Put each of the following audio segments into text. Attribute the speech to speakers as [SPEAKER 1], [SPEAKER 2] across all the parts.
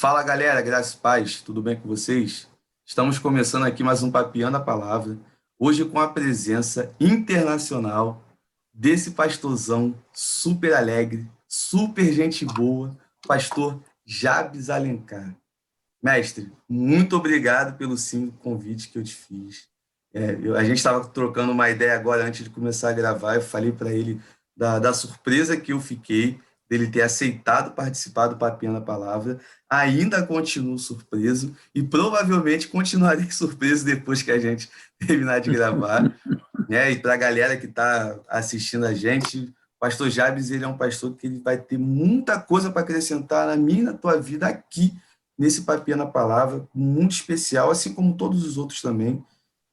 [SPEAKER 1] Fala galera, graças e paz, tudo bem com vocês? Estamos começando aqui mais um Papeando a Palavra, hoje com a presença internacional desse pastorzão super alegre, super gente boa, pastor Jabes Alencar. Mestre, muito obrigado pelo sim convite que eu te fiz. A gente estava trocando uma ideia agora antes de começar a gravar, eu falei para ele da surpresa que eu fiquei dele ter aceitado participar do Papinha na Palavra. Ainda continuo surpreso e provavelmente continuarei surpreso depois que a gente terminar de gravar. Né? E para a galera que está assistindo a gente, o pastor Jabes, ele é um pastor que ele vai ter muita coisa para acrescentar na minha e na tua vida aqui, nesse Papinha na Palavra, muito especial, assim como todos os outros também.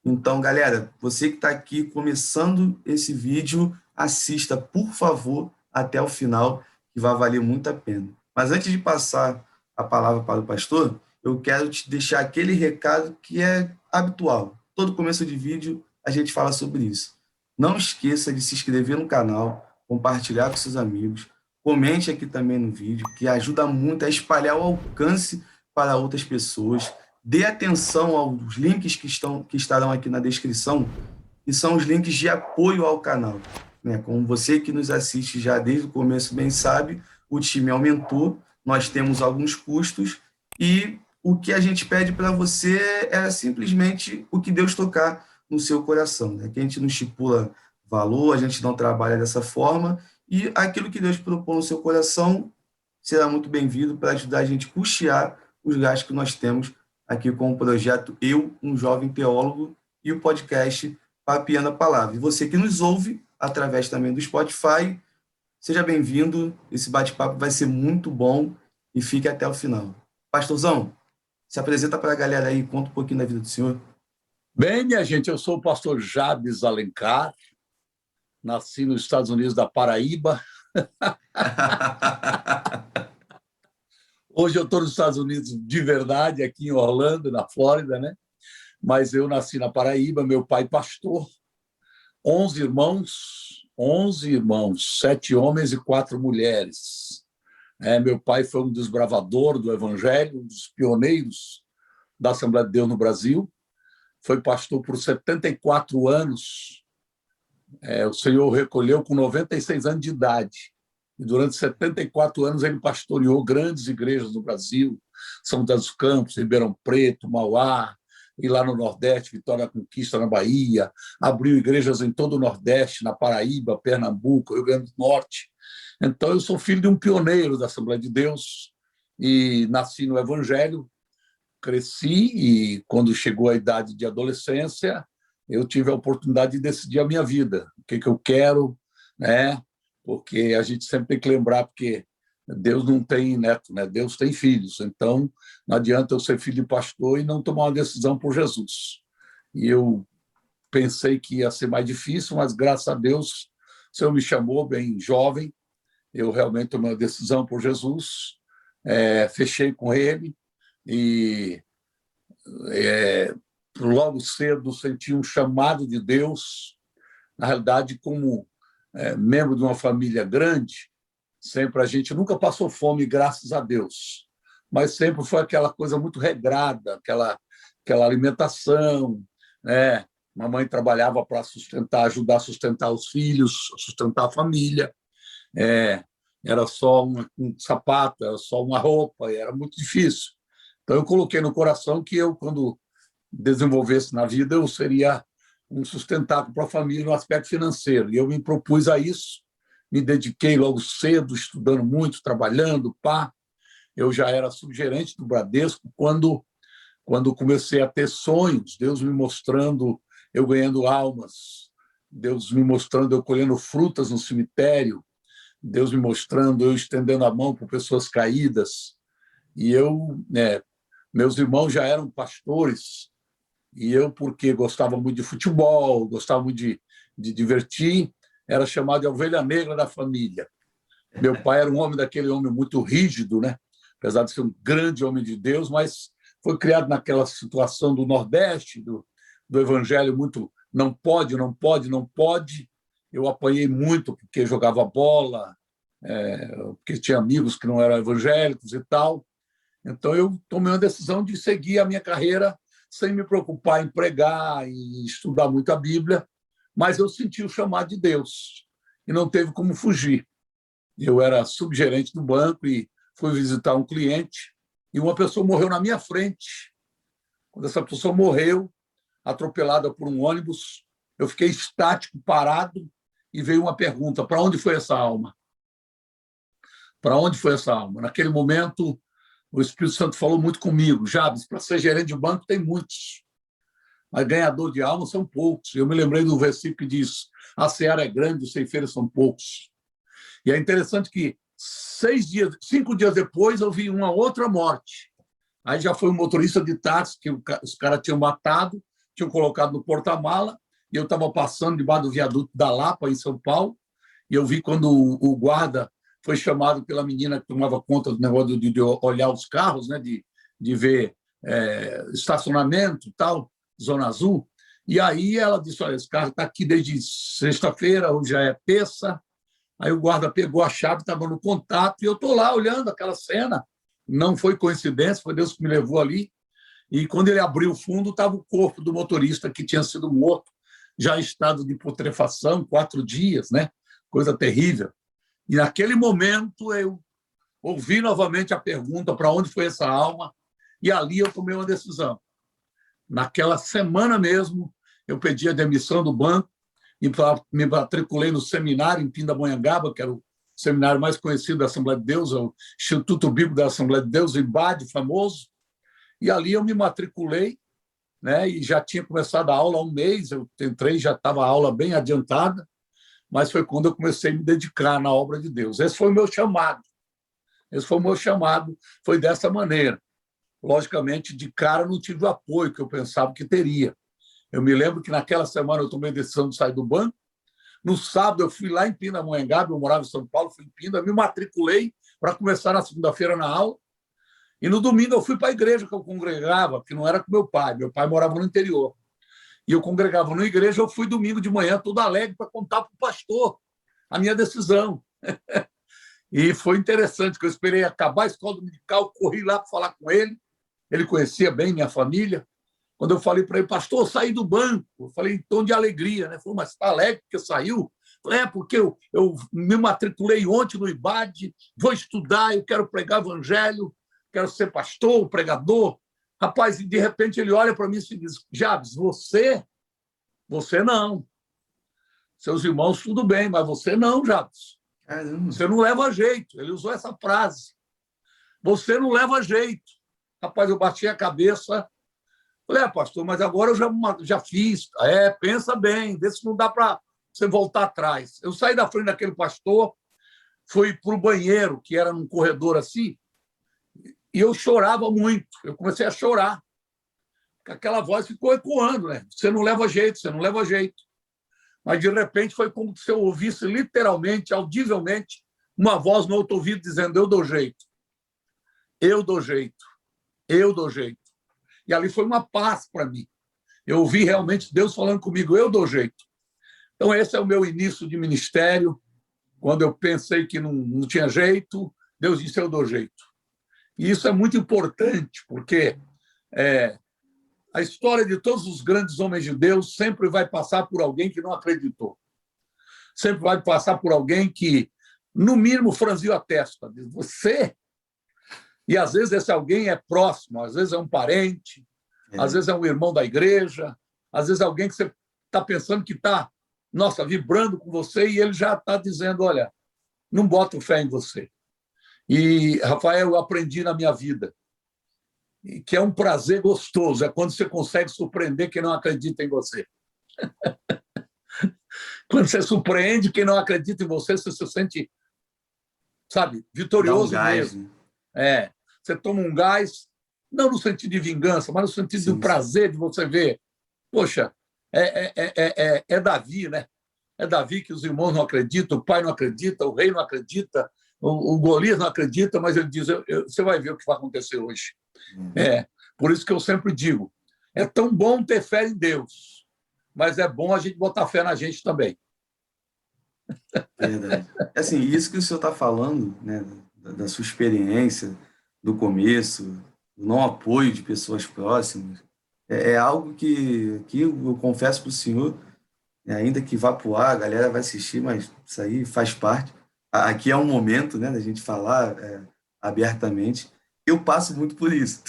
[SPEAKER 1] Então, galera, você que está aqui começando esse vídeo, assista, por favor, até o final, que vai valer muito a pena. Mas antes de passar a palavra para o pastor, eu quero te deixar aquele recado que é habitual. Todo começo de vídeo a gente fala sobre isso. Não esqueça de se inscrever no canal, compartilhar com seus amigos, comente aqui também no vídeo, que ajuda muito a espalhar o alcance para outras pessoas. Dê atenção aos links que estarão aqui na descrição, que são os links de apoio ao canal. Né? Como você que nos assiste já desde o começo bem sabe, o time aumentou, nós temos alguns custos e o que a gente pede para você é simplesmente o que Deus tocar no seu coração. Né? Que a gente não estipula valor, a gente não trabalha dessa forma e aquilo que Deus propõe no seu coração será muito bem-vindo para ajudar a gente a custear os gastos que nós temos aqui com o projeto Eu, um Jovem Teólogo, e o podcast Papeando a Palavra. E você que nos ouve através também do Spotify, seja bem-vindo. Esse bate-papo vai ser muito bom e fique até o final. Pastorzão, se apresenta para a galera aí, conta um pouquinho da vida do senhor.
[SPEAKER 2] Bem, minha gente, eu sou o pastor Jabes Alencar, nasci nos Estados Unidos da Paraíba. Hoje eu estou nos Estados Unidos de verdade, aqui em Orlando, na Flórida, né? Mas eu nasci na Paraíba, meu pai pastor, 11 irmãos, 7 homens e 4 mulheres. Meu pai foi um desbravador do Evangelho, um dos pioneiros da Assembleia de Deus no Brasil, foi pastor por 74 anos. O Senhor o recolheu com 96 anos de idade. E durante 74 anos ele pastoreou grandes igrejas no Brasil, São José dos Campos, Ribeirão Preto, Mauá, e lá no Nordeste, Vitória da Conquista, na Bahia, abriu igrejas em todo o Nordeste, na Paraíba, Pernambuco, Rio Grande do Norte. Então, eu sou filho de um pioneiro da Assembleia de Deus e nasci no Evangelho, cresci e, quando chegou a idade de adolescência, eu tive a oportunidade de decidir a minha vida, o que eu quero, né? Porque a gente sempre tem que lembrar, porque Deus não tem neto, né? Deus tem filhos. Então, não adianta eu ser filho de pastor e não tomar uma decisão por Jesus. E eu pensei que ia ser mais difícil, mas, graças a Deus, o Senhor me chamou bem jovem, eu realmente tomei uma decisão por Jesus, fechei com ele e logo cedo senti um chamado de Deus. Na realidade, como membro de uma família grande, sempre a gente nunca passou fome, graças a Deus, mas sempre foi aquela coisa muito regrada, aquela alimentação, né? Mamãe trabalhava para ajudar a sustentar os filhos, sustentar a família. Era só um sapato, era só uma roupa, era muito difícil. Então, eu coloquei no coração que eu, quando desenvolvesse na vida, eu seria um sustentáculo para a família no aspecto financeiro. E eu me propus a isso, me dediquei logo cedo, estudando muito, trabalhando, pá. Eu já era subgerente do Bradesco quando comecei a ter sonhos, Deus me mostrando eu ganhando almas, Deus me mostrando eu colhendo frutas no cemitério, Deus me mostrando eu estendendo a mão para pessoas caídas. E meus irmãos já eram pastores, e eu, porque gostava muito de futebol, gostava muito de divertir, era chamado de a ovelha negra da família. Meu pai era aquele homem muito rígido, né? Apesar de ser um grande homem de Deus, mas foi criado naquela situação do Nordeste, do Evangelho muito não pode, não pode, não pode. Eu apanhei muito porque jogava bola, porque tinha amigos que não eram evangélicos e tal. Então, eu tomei uma decisão de seguir a minha carreira sem me preocupar em pregar e estudar muito a Bíblia, mas eu senti o chamado de Deus e não teve como fugir. Eu era subgerente do banco e fui visitar um cliente e uma pessoa morreu na minha frente. Quando essa pessoa morreu, atropelada por um ônibus, eu fiquei estático, parado, e veio uma pergunta: para onde foi essa alma? Para onde foi essa alma? Naquele momento, o Espírito Santo falou muito comigo: Jabes, para ser gerente de banco tem muitos, mas ganhador de alma são poucos. Eu me lembrei do versículo que diz: a seara é grande, os ceifeiros são poucos. E é interessante que 5 dias depois eu vi uma outra morte. Aí já foi um motorista de táxi que os caras tinham matado, tinham colocado no porta-mala, e eu estava passando debaixo do viaduto da Lapa, em São Paulo, e eu vi quando o guarda foi chamado pela menina que tomava conta do negócio de olhar os carros, né, de ver estacionamento, tal, Zona Azul. E aí ela disse: olha, esse carro está aqui desde sexta-feira, hoje já é terça. Aí o guarda pegou a chave, estava no contato, e eu estou lá olhando aquela cena. Não foi coincidência, foi Deus que me levou ali. E quando ele abriu o fundo, estava o corpo do motorista que tinha sido morto, já em estado de putrefação, 4 dias, né? Coisa terrível. E naquele momento eu ouvi novamente a pergunta: para onde foi essa alma? E ali eu tomei uma decisão. Naquela semana mesmo, eu pedi a demissão do banco e me matriculei no seminário em Pindamonhangaba, que era o seminário mais conhecido da Assembleia de Deus, é o Instituto Bíblico da Assembleia de Deus, o IBAD, famoso. E ali eu me matriculei, né? E já tinha começado a aula há um mês, eu entrei, já estava a aula bem adiantada, mas foi quando eu comecei a me dedicar na obra de Deus. Esse foi o meu chamado. Esse foi o meu chamado, foi dessa maneira. Logicamente, de cara, não tive o apoio que eu pensava que teria. Eu me lembro que naquela semana eu tomei a decisão de sair do banco. No sábado, eu fui lá em Pindamonhangaba, eu morava em São Paulo, fui em Pinda, me matriculei para começar na segunda-feira na aula. E no domingo eu fui para a igreja que eu congregava, que não era com meu pai morava no interior. E eu congregava na igreja, eu fui domingo de manhã, todo alegre, para contar para o pastor a minha decisão. E foi interessante, que eu esperei acabar a escola dominical, corri lá para falar com ele. Ele conhecia bem minha família. Quando eu falei para ele: pastor, eu saí do banco. Eu falei em tom de alegria, né? Ele falou: mas está alegre porque saiu? Eu falei: porque eu me matriculei ontem no IBAD, vou estudar, eu quero pregar evangelho, quero ser pastor, pregador. Rapaz, e de repente ele olha para mim e diz: Jabes, você não. Seus irmãos, tudo bem, mas você não, Jabes.
[SPEAKER 1] Caramba.
[SPEAKER 2] Você não leva jeito. Ele usou essa frase. Você não leva jeito. Rapaz, eu bati a cabeça. Falei: pastor, mas agora eu já fiz. Pensa bem, vê se não dá para você voltar atrás. Eu saí da frente daquele pastor, fui para o banheiro, que era num corredor assim, e eu chorava muito. Eu comecei a chorar. Aquela voz ficou ecoando, né? Você não leva jeito, você não leva jeito. Mas, de repente, foi como se eu ouvisse literalmente, audivelmente, uma voz no outro ouvido dizendo: eu dou jeito. Eu dou jeito. Eu dou jeito. E ali foi uma paz para mim. Eu ouvi realmente Deus falando comigo: eu dou jeito. Então, esse é o meu início de ministério. Quando eu pensei que não tinha jeito, Deus disse: eu dou jeito. E isso é muito importante, porque a história de todos os grandes homens de Deus sempre vai passar por alguém que não acreditou. Sempre vai passar por alguém que, no mínimo, franziu a testa. Diz: você? E, às vezes, esse alguém é próximo, às vezes é um parente, às vezes é um irmão da igreja, às vezes é alguém que você está pensando que está, nossa, vibrando com você, e ele já está dizendo: olha, não boto fé em você. E, Rafael, eu aprendi na minha vida que é um prazer gostoso, é quando você consegue surpreender quem não acredita em você. Quando você surpreende quem não acredita em você, você se sente, sabe, vitorioso
[SPEAKER 1] gás,
[SPEAKER 2] mesmo.
[SPEAKER 1] né?
[SPEAKER 2] Você toma um gás, não no sentido de vingança, mas no sentido do prazer de você ver. Poxa, é Davi, né? É Davi que os irmãos não acreditam, o pai não acredita, o rei não acredita, o Golias não acredita, mas ele diz: você vai ver o que vai acontecer hoje. Por isso que eu sempre digo: é tão bom ter fé em Deus, mas é bom a gente botar fé na gente também.
[SPEAKER 1] Verdade. Assim, isso que o senhor está falando, né, da sua experiência, no começo, do não apoio de pessoas próximas. É algo que eu confesso para o senhor, ainda que vá pro ar, a galera vai assistir, mas isso aí faz parte. Aqui é um momento, né, da gente falar abertamente. Eu passo muito por isso.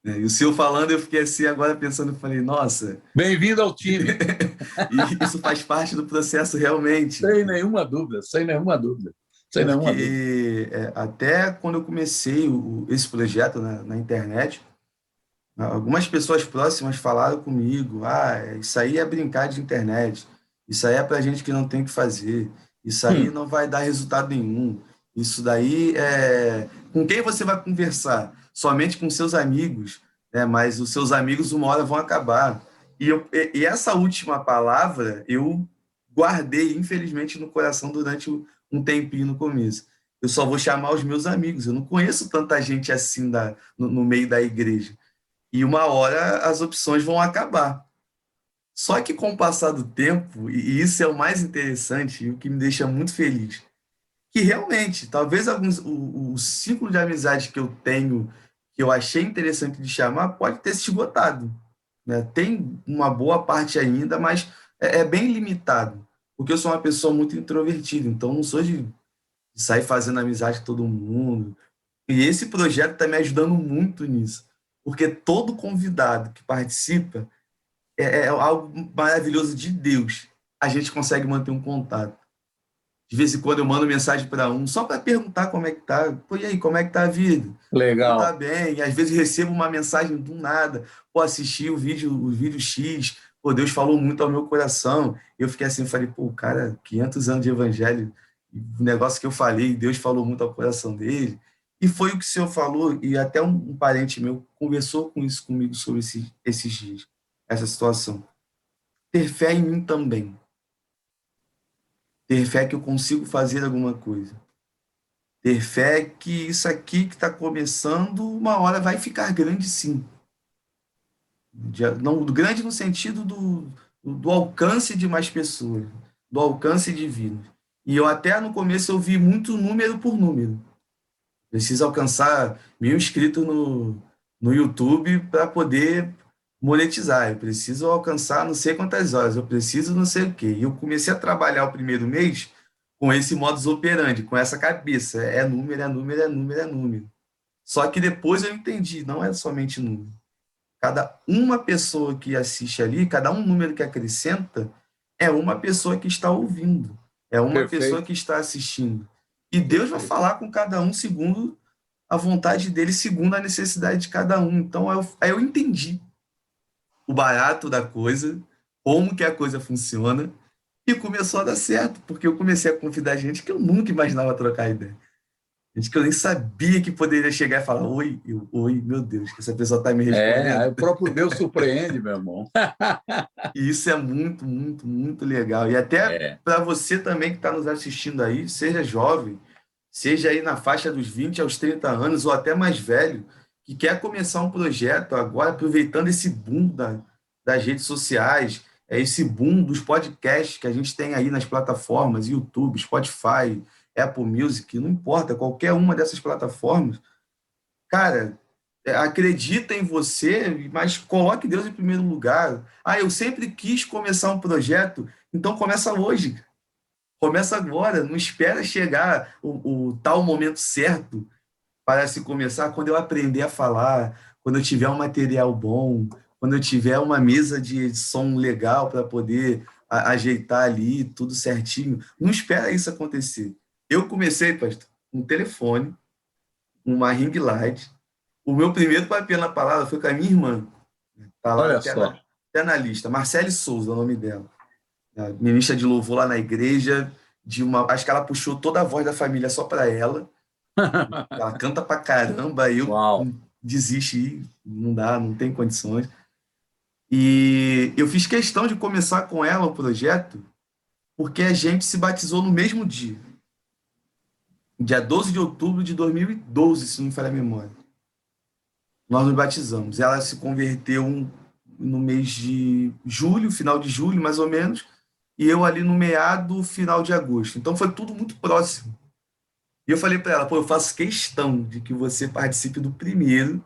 [SPEAKER 1] E o senhor falando, eu fiquei assim agora pensando, eu falei, nossa,
[SPEAKER 2] Bem-vindo ao time.
[SPEAKER 1] e isso faz parte do processo realmente,
[SPEAKER 2] Sem nenhuma dúvida, sem nenhuma dúvida, sem nenhuma dúvida.
[SPEAKER 1] porque até quando eu comecei esse projeto na internet, algumas pessoas próximas falaram comigo, isso aí é brincar de internet, isso aí é para gente que não tem o que fazer, isso aí não vai dar resultado nenhum, isso daí é... Com quem você vai conversar? Somente com seus amigos, né? Mas os seus amigos uma hora vão acabar. E essa última palavra eu guardei, infelizmente, no coração durante um tempinho no começo. Eu só vou chamar os meus amigos, eu não conheço tanta gente assim no meio da igreja. E uma hora as opções vão acabar. Só que com o passar do tempo, e isso é o mais interessante e o que me deixa muito feliz, que realmente, talvez o ciclo de amizade que eu tenho, que eu achei interessante de chamar, pode ter se esgotado. Né? Tem uma boa parte ainda, mas é bem limitado, porque eu sou uma pessoa muito introvertida, então não sou de sair fazendo amizade com todo mundo. E esse projeto está me ajudando muito nisso, porque todo convidado que participa é algo maravilhoso de Deus. A gente consegue manter um contato. De vez em quando eu mando mensagem para um, só para perguntar como é que tá. Pô, e aí, como é que tá a vida? Não tá
[SPEAKER 2] Legal.
[SPEAKER 1] bem. E às vezes recebo uma mensagem do nada. Pô, assisti o vídeo X. Pô, Deus falou muito ao meu coração. Eu fiquei assim, falei, pô, cara, 500 anos de evangelho, o negócio que eu falei, Deus falou muito ao coração dele. E foi o que o senhor falou, e até um parente meu conversou com isso comigo sobre esses dias, essa situação. Ter fé em mim também. Ter fé que eu consigo fazer alguma coisa. Ter fé que isso aqui que está começando, uma hora vai ficar grande, sim. Não, grande no sentido do alcance de mais pessoas, do alcance divino. E eu até no começo eu vi muito número por número. Preciso alcançar 1.000 inscritos no YouTube para poder monetizar. Eu preciso alcançar não sei quantas horas, eu preciso não sei o quê. E eu comecei a trabalhar o primeiro mês com esse modus operandi, com essa cabeça. É número, é número, é número, é número. Só que depois eu entendi, não é somente número. Cada uma pessoa que assiste ali, cada um número que acrescenta, é uma pessoa que está ouvindo, é uma pessoa
[SPEAKER 2] Perfeito,
[SPEAKER 1] que está assistindo. E Deus vai
[SPEAKER 2] perfeito.
[SPEAKER 1] falar com cada um segundo a vontade dele, segundo a necessidade de cada um. Então, aí eu entendi o barato da coisa, como que a coisa funciona, e começou a dar certo, porque eu comecei a convidar gente que eu nunca imaginava trocar ideia. Gente que eu nem sabia que poderia chegar e falar, oi, oi, meu Deus, que essa pessoa está me
[SPEAKER 2] Aí
[SPEAKER 1] respondendo.
[SPEAKER 2] o próprio Deus surpreende, meu irmão.
[SPEAKER 1] E isso é muito, muito, muito legal. E até
[SPEAKER 2] É,
[SPEAKER 1] para você também que está nos assistindo aí, seja jovem, seja aí na faixa dos 20 aos 30 anos, ou até mais velho, que quer começar um projeto agora, aproveitando esse boom das redes sociais, esse boom dos podcasts que a gente tem aí nas plataformas, YouTube, Spotify, Apple Music, não importa, qualquer uma dessas plataformas, cara, acredita em você, mas coloque Deus em primeiro lugar. Eu sempre quis começar um projeto, então começa hoje. Começa agora, não espera chegar o tal momento certo para se começar. Quando eu aprender a falar, quando eu tiver um material bom, quando eu tiver uma mesa de som legal para poder ajeitar ali tudo certinho. Não espera isso acontecer. Eu comecei, pastor, um telefone, uma ring light. O meu primeiro papel na palavra foi com a minha irmã. Está lá
[SPEAKER 2] olha
[SPEAKER 1] até
[SPEAKER 2] só.
[SPEAKER 1] até na lista. Marcele Souza é o nome dela. A ministra de louvor lá na igreja. Acho que ela puxou toda a voz da família só para ela. Ela canta pra caramba, aí eu
[SPEAKER 2] Uau,
[SPEAKER 1] desisti, não dá, não tem condições. E eu fiz questão de começar com ela o projeto, porque a gente se batizou no mesmo dia 12 de outubro de 2012, se não me falha a memória. Nós nos batizamos. Ela se converteu no mês de julho, final de julho, mais ou menos, e eu ali no meado, final de agosto. Então foi tudo muito próximo. E eu falei para ela, pô, eu faço questão de que você participe do primeiro,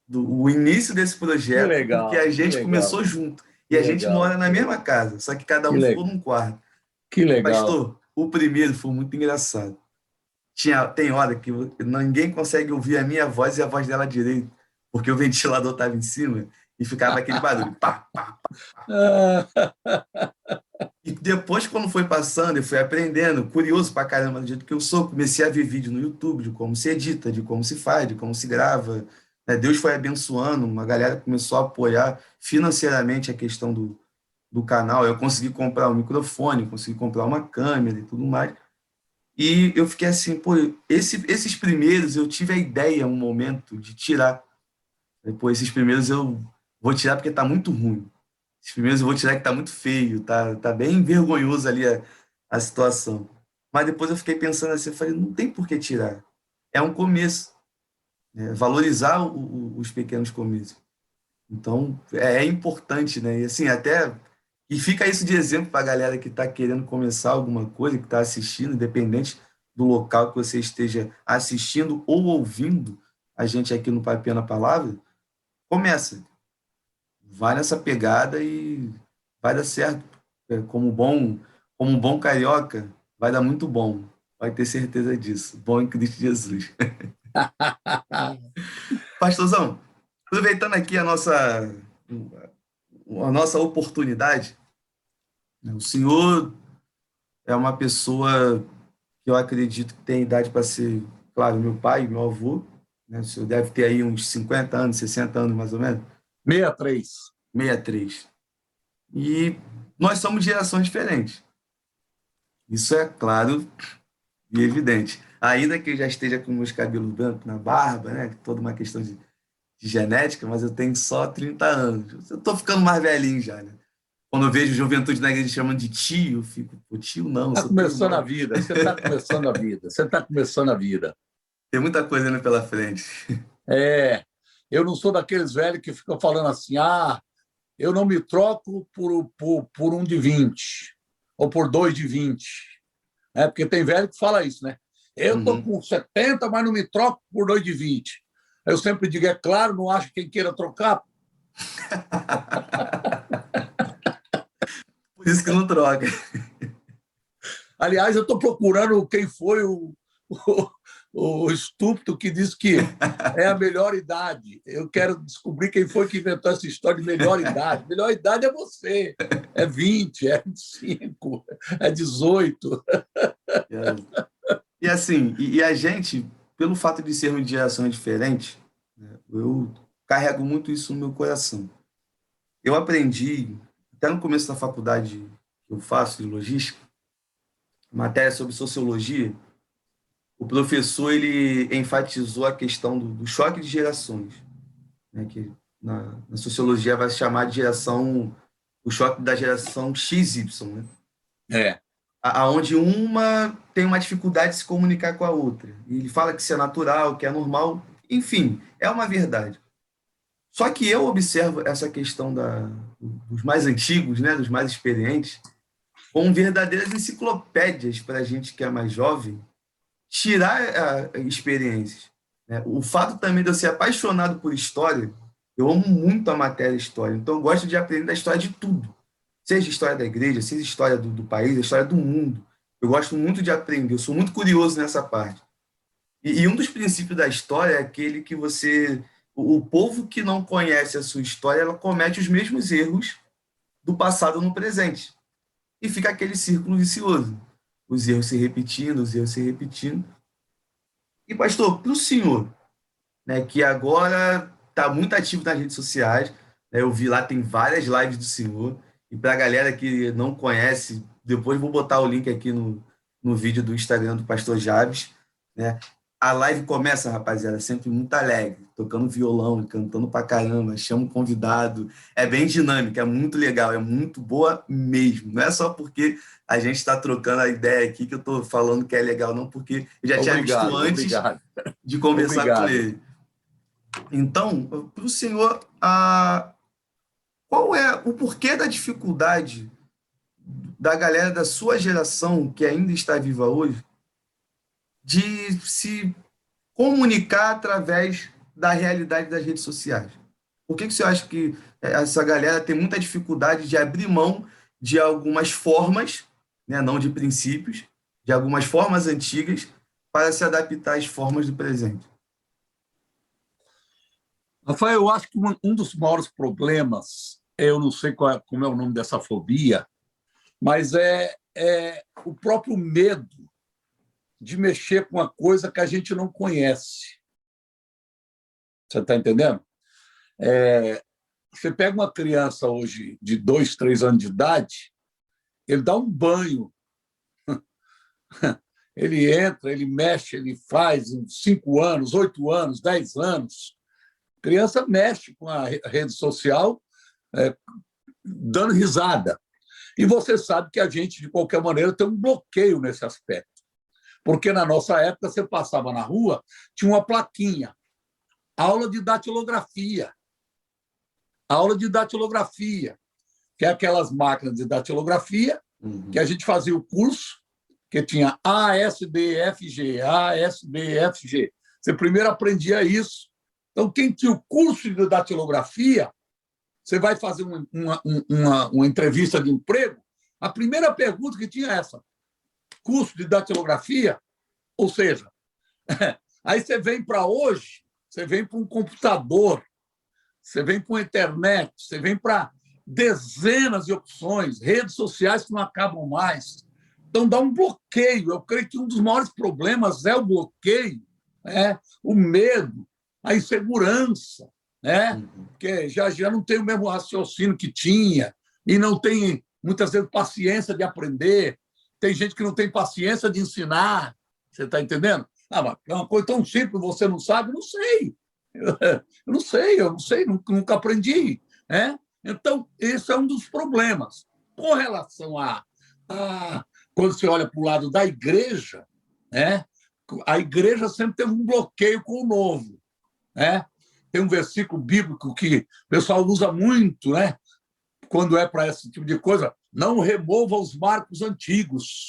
[SPEAKER 1] o início desse
[SPEAKER 2] Que
[SPEAKER 1] projeto, porque
[SPEAKER 2] legal,
[SPEAKER 1] a
[SPEAKER 2] que
[SPEAKER 1] gente
[SPEAKER 2] legal,
[SPEAKER 1] começou junto. E
[SPEAKER 2] que
[SPEAKER 1] a gente mora
[SPEAKER 2] legal,
[SPEAKER 1] na mesma casa, só que cada
[SPEAKER 2] que
[SPEAKER 1] um ficou
[SPEAKER 2] legal,
[SPEAKER 1] num quarto.
[SPEAKER 2] que
[SPEAKER 1] E,
[SPEAKER 2] legal.
[SPEAKER 1] pastor, o primeiro foi muito engraçado. Tem hora que ninguém consegue ouvir a minha voz e a voz dela direito, porque o ventilador estava em cima e ficava aquele barulho. Pá, pá.
[SPEAKER 2] Ah,
[SPEAKER 1] E depois, quando foi passando, eu fui aprendendo, curioso pra caramba do jeito que eu sou, comecei a ver vídeo no YouTube de como se edita, de como se faz, de como se grava. Né? Deus foi abençoando, uma galera começou a apoiar financeiramente a questão do canal. Eu consegui comprar um microfone, consegui comprar uma câmera e tudo mais. E eu fiquei assim, pô, esses primeiros eu tive a ideia, um momento, de tirar. Depois, esses primeiros eu vou tirar porque tá muito ruim. Esses primeiros eu vou tirar que tá muito feio, tá bem vergonhoso ali a situação. Mas depois eu fiquei pensando assim, eu falei, não tem por que tirar. É um começo, né? Valorizar os pequenos começos. Então, é importante, né? E assim, até. E fica isso de exemplo para a galera que está querendo começar alguma coisa, que está assistindo, independente do local que você esteja assistindo ou ouvindo a gente aqui no Papinha na Palavra, começa. Vai nessa pegada e vai dar certo. Como um bom carioca, vai dar muito bom. Vai ter certeza disso. Bom em Cristo Jesus. Pastorzão, aproveitando aqui a nossa oportunidade, né? O senhor é uma pessoa que eu acredito que tem idade para ser, claro, meu pai, meu avô, né? O senhor deve ter aí uns 50 anos, 60 anos mais ou menos,
[SPEAKER 2] 63.
[SPEAKER 1] 63. E nós somos de gerações diferentes. Isso é claro e evidente. Ainda que eu já esteja com meus cabelos brancos na barba, né? Toda uma questão de genética, mas eu tenho só 30 anos. Eu estou ficando mais velhinho já, né? Quando eu vejo juventude na igreja chamando de tio, eu fico, pô, tio não, eu
[SPEAKER 2] Está
[SPEAKER 1] sou teu
[SPEAKER 2] começando a
[SPEAKER 1] irmão.
[SPEAKER 2] vida, você está começando a vida, você está começando a vida.
[SPEAKER 1] Tem muita coisa indo pela frente.
[SPEAKER 2] É, eu não sou daqueles velhos que ficam falando assim, eu não me troco por um de 20 ou por dois de 20. É, porque tem velho que fala isso, né? Eu estou
[SPEAKER 1] Uhum.
[SPEAKER 2] com 70, mas não me troco por dois de 20. Eu sempre digo, é claro, não acho quem queira trocar.
[SPEAKER 1] Por isso que não troca.
[SPEAKER 2] Aliás, eu estou procurando quem foi o, o estúpido que disse que é a melhor idade. Eu quero descobrir quem foi que inventou essa história de melhor idade. Melhor idade é você. É 20, é 25, é 18.
[SPEAKER 1] E assim, e a gente, pelo fato de sermos de gerações diferentes, né, eu carrego muito isso no meu coração. Eu aprendi, até no começo da faculdade que eu faço de logística, matéria sobre sociologia, o professor ele enfatizou a questão do choque de gerações, né, que na sociologia vai se chamar de geração, o choque da geração XY, né?
[SPEAKER 2] É,
[SPEAKER 1] Aonde uma tem uma dificuldade de se comunicar com a outra. E ele fala que isso é natural, que é normal, enfim, é uma verdade. Só que eu observo essa questão dos mais antigos, né, dos mais experientes, como verdadeiras enciclopédias para a gente que é mais jovem tirar experiências. Né? O fato também de eu ser apaixonado por história, eu amo muito a matéria história, então eu gosto de aprender a história de tudo. Seja história da igreja, seja história do país, a história do mundo. Eu gosto muito de aprender, eu sou muito curioso nessa parte. E um dos princípios da história é aquele que você. O povo que não conhece a sua história, ela comete os mesmos erros do passado no presente. E fica aquele círculo vicioso. Os erros se repetindo, os erros se repetindo. E, pastor, para o senhor, né, que agora está muito ativo nas redes sociais, né, eu vi lá, tem várias lives do senhor. E para a galera que não conhece, depois vou botar o link aqui no vídeo do Instagram do Pastor Jabes, né? A live começa, rapaziada, sempre muito alegre, tocando violão, cantando pra caramba, chama um convidado. É bem dinâmico, é muito legal, é muito boa mesmo. Não é só porque a gente está trocando a ideia aqui que eu estou falando que é legal, não, porque eu já tinha visto
[SPEAKER 2] obrigado,
[SPEAKER 1] antes
[SPEAKER 2] obrigado,
[SPEAKER 1] de conversar com
[SPEAKER 2] obrigado.
[SPEAKER 1] ele. Então, para o senhor, qual é o porquê da dificuldade da galera da sua geração, que ainda está viva hoje, de se comunicar através da realidade das redes sociais? Por que você acha que essa galera tem muita dificuldade de abrir mão de algumas formas, né, não de princípios, de algumas formas antigas para se adaptar às formas do presente?
[SPEAKER 2] Rafael, eu acho que um dos maiores problemas, eu não sei como é o nome dessa fobia, mas é o próprio medo de mexer com uma coisa que a gente não conhece. Você está entendendo? Você pega uma criança hoje de 2, 3 anos de idade, ele dá um banho, ele entra, ele mexe, ele faz em 5 anos, 8 anos, 10 anos. A criança mexe com a rede social, dando risada. E você sabe que a gente, de qualquer maneira, tem um bloqueio nesse aspecto. Porque na nossa época, você passava na rua, tinha uma plaquinha, aula de datilografia. Aula de datilografia, que é aquelas máquinas de datilografia que a gente fazia o curso, que tinha A, S, D, F, G, A, S, D, F, G. Você primeiro aprendia isso. Então, quem tinha o curso de datilografia, você vai fazer uma entrevista de emprego, a primeira pergunta que tinha é essa: curso de datilografia? Ou seja, aí você vem para hoje, você vem para um computador, você vem para a internet, você vem para dezenas de opções, redes sociais que não acabam mais. Então, dá um bloqueio. Eu creio que um dos maiores problemas é o bloqueio, né? O medo, a insegurança, né? Porque já não tem o mesmo raciocínio que tinha e não tem, muitas vezes, paciência de aprender. Tem gente que não tem paciência de ensinar. Você está entendendo? Ah, mas é uma coisa tão simples, você não sabe? Não sei. Eu não sei, nunca aprendi. Né? Então, esse é um dos problemas. Com relação a quando você olha para o lado da igreja, né? A igreja sempre teve um bloqueio com o novo. Né? Tem um versículo bíblico que o pessoal usa muito, né? Quando é para esse tipo de coisa: não remova os marcos antigos.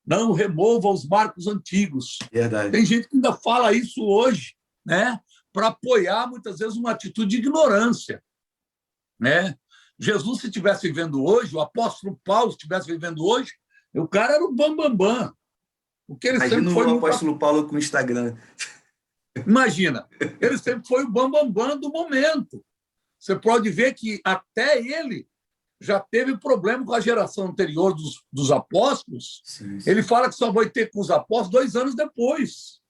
[SPEAKER 2] Não remova os marcos antigos.
[SPEAKER 1] Verdade.
[SPEAKER 2] Tem gente que ainda fala isso hoje, né? Para apoiar, muitas vezes, uma atitude de ignorância. Né? Jesus, se estivesse vivendo hoje, o apóstolo Paulo, se estivesse vivendo hoje, o cara era o bambambam. Bam, bam. Porque ele
[SPEAKER 1] Imagina
[SPEAKER 2] sempre
[SPEAKER 1] o
[SPEAKER 2] foi muito...
[SPEAKER 1] apóstolo Paulo com o Instagram.
[SPEAKER 2] Imagina, ele sempre foi o bambambam bam, bam do momento. Você pode ver que até ele já teve problema com a geração anterior dos apóstolos.
[SPEAKER 1] Sim.
[SPEAKER 2] Ele fala que só vai ter com os apóstolos 2 anos depois,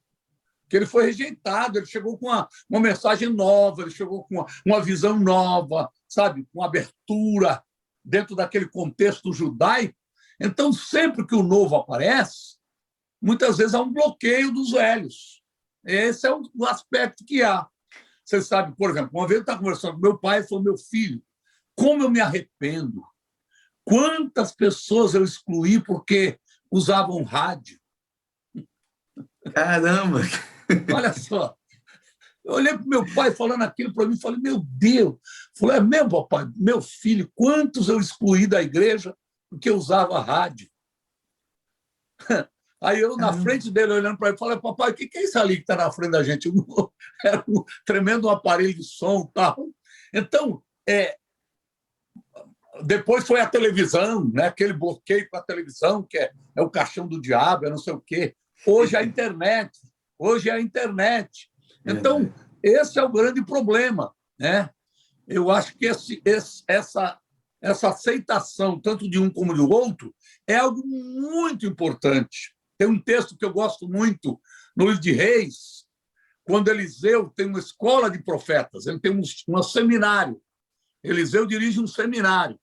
[SPEAKER 2] que ele foi rejeitado, ele chegou com uma mensagem nova, ele chegou com uma visão nova, sabe, com abertura dentro daquele contexto judaico. Então, sempre que o novo aparece, muitas vezes há um bloqueio dos velhos. Esse é o aspecto que há. Você sabe, por exemplo, uma vez eu estava conversando com meu pai e falou: meu filho, como eu me arrependo. Quantas pessoas eu excluí porque usavam rádio.
[SPEAKER 1] Caramba!
[SPEAKER 2] Olha só. Eu olhei para o meu pai falando aquilo para mim e falei: meu Deus. Falei: é mesmo, papai? Meu filho, quantos eu excluí da igreja porque usava rádio? Aí eu, na frente dele, olhando para ele, falei: papai, o que é isso ali que está na frente da gente? Era um tremendo aparelho de som e tal. Então, depois foi a televisão, né? Aquele bloqueio para a televisão, que é o caixão do diabo, é não sei o quê. Hoje é a internet. Hoje é a internet. Então, esse é o grande problema. Né? Eu acho que essa aceitação, tanto de um como do outro, é algo muito importante. Tem um texto que eu gosto muito no livro de Reis, quando Eliseu tem uma escola de profetas, ele tem um seminário. Eliseu dirige um seminário.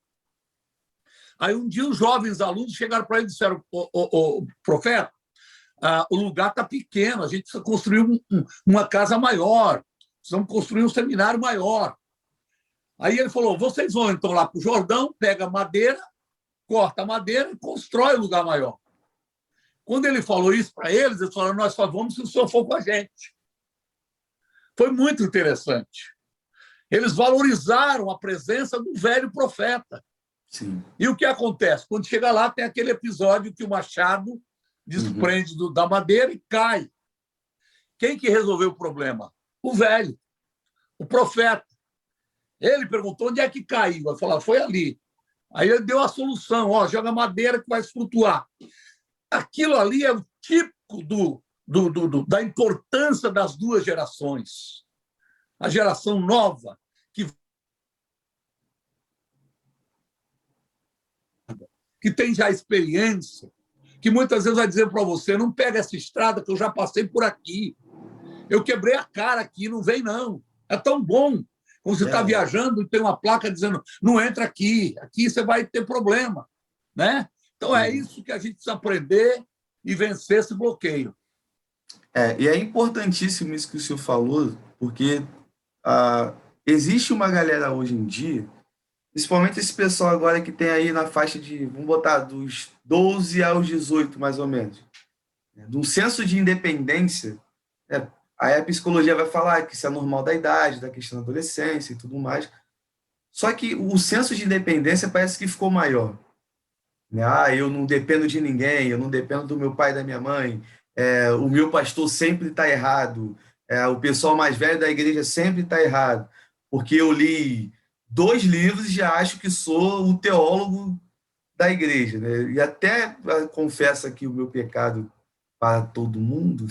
[SPEAKER 2] Aí um dia os jovens alunos chegaram para ele e disseram: o profeta, o lugar está pequeno, a gente precisa construir uma casa maior, precisamos construir um seminário maior. Aí ele falou: vocês vão então lá para o Jordão, pega madeira, corta a madeira e constrói um lugar maior. Quando ele falou isso para eles, eles falaram: nós só vamos se o senhor for com a gente. Foi muito interessante. Eles valorizaram a presença do velho profeta.
[SPEAKER 1] Sim.
[SPEAKER 2] E o que acontece? Quando chega lá, tem aquele episódio que o Machado desprende da madeira e cai. Quem que resolveu o problema? O velho, o profeta. Ele perguntou onde é que caiu. Vai falar, foi ali. Aí ele deu a solução, ó, joga madeira que vai flutuar. Aquilo ali é o típico da importância das duas gerações. A geração nova, que tem já experiência, que muitas vezes vai dizer para você, não pega essa estrada que eu já passei por aqui. Eu quebrei a cara aqui, não vem não. É tão bom. Quando você está viajando e tem uma placa dizendo não entra aqui, aqui você vai ter problema. Né? Então é isso que a gente precisa aprender e vencer esse bloqueio.
[SPEAKER 1] E é importantíssimo isso que o senhor falou, porque existe uma galera hoje em dia, principalmente esse pessoal agora que tem aí na faixa de, vamos botar, dos 12 aos 18, mais ou menos, de um senso de independência. Aí a psicologia vai falar que isso é normal da idade, da questão da adolescência e tudo mais. Só que o senso de independência parece que ficou maior. Eu não dependo de ninguém, eu não dependo do meu pai e da minha mãe, o meu pastor sempre está errado, o pessoal mais velho da igreja sempre está errado, porque eu li 2 livros e já acho que sou o teólogo da igreja. Né? E até confesso aqui o meu pecado para todo mundo,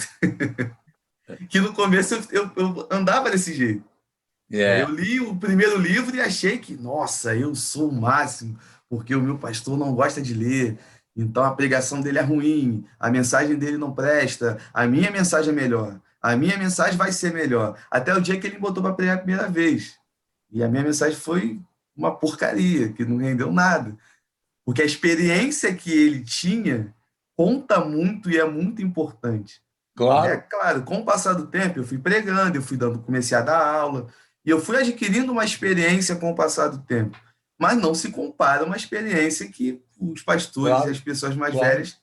[SPEAKER 1] que no começo eu andava desse jeito. Eu li o primeiro livro e achei que, nossa, eu sou o máximo, porque o meu pastor não gosta de ler, então a pregação dele é ruim, a mensagem dele não presta, a minha mensagem é melhor, a minha mensagem vai ser melhor. Até o dia que ele me botou para pregar a primeira vez. E a minha mensagem foi uma porcaria, que não rendeu nada. Porque a experiência que ele tinha conta muito e é muito importante.
[SPEAKER 2] Claro.
[SPEAKER 1] Claro, com o passar do tempo, eu fui pregando, comecei a dar aula, e eu fui adquirindo uma experiência com o passar do tempo. Mas não se compara a uma experiência que os pastores e as pessoas mais velhas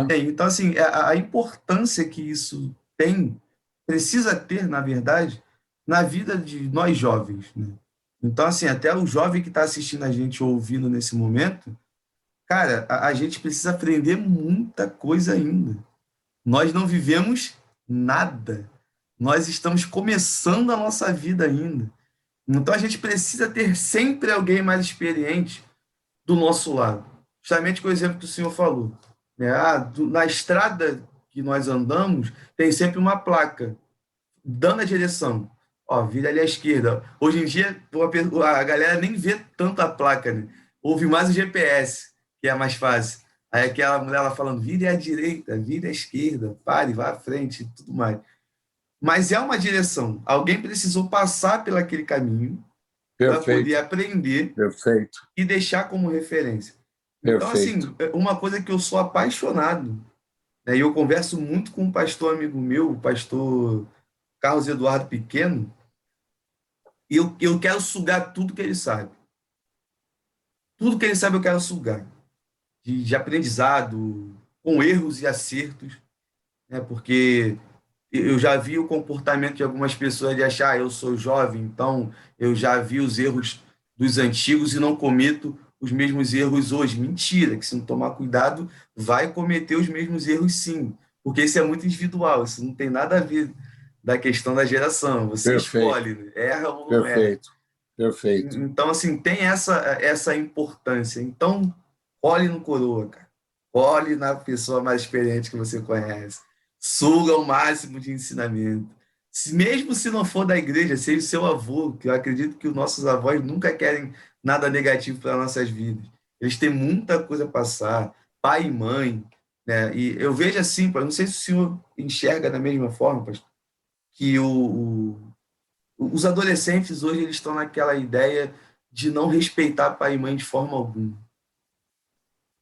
[SPEAKER 1] têm. Então, assim, a importância que isso tem, precisa ter, na verdade, na vida de nós jovens. Né? Então, assim, até o jovem que está assistindo a gente ouvindo nesse momento, cara, a gente precisa aprender muita coisa ainda. Nós não vivemos nada. Nós estamos começando a nossa vida ainda. Então a gente precisa ter sempre alguém mais experiente do nosso lado. Justamente com o exemplo que o senhor falou. Na estrada que nós andamos, tem sempre uma placa dando a direção. Ó, vira ali à esquerda. Hoje em dia, a galera nem vê tanto a placa, né? Ouve mais o GPS, que é mais fácil. Aí aquela mulher ela falando, vire à direita, vire à esquerda, pare, vá à frente e tudo mais. Mas é uma direção. Alguém precisou passar pelo aquele caminho para poder aprender e deixar como referência. Então, assim, uma coisa que eu sou apaixonado, né? E eu converso muito com um pastor amigo meu, o pastor Carlos Eduardo Pequeno, e eu quero sugar tudo que ele sabe. Tudo que ele sabe eu quero sugar. De aprendizado, com erros e acertos, né? Porque eu já vi o comportamento de algumas pessoas de achar, eu sou jovem, então eu já vi os erros dos antigos e não cometo os mesmos erros hoje. Mentira, que se não tomar cuidado, vai cometer os mesmos erros sim, porque isso é muito individual, isso não tem nada a ver da questão da geração, você escolhe, né? Erra ou não erra.
[SPEAKER 2] Perfeito.
[SPEAKER 1] Então, assim, tem essa importância. Então, olhe no coroa, cara. Olhe na pessoa mais experiente que você conhece. Suga o máximo de ensinamento. Mesmo se não for da igreja, seja o seu avô, que eu acredito que os nossos avós nunca querem nada negativo para nossas vidas. Eles têm muita coisa a passar, pai e mãe. Né? E eu vejo assim, não sei se o senhor enxerga da mesma forma, pastor, que os adolescentes hoje eles estão naquela ideia de não respeitar pai e mãe de forma alguma.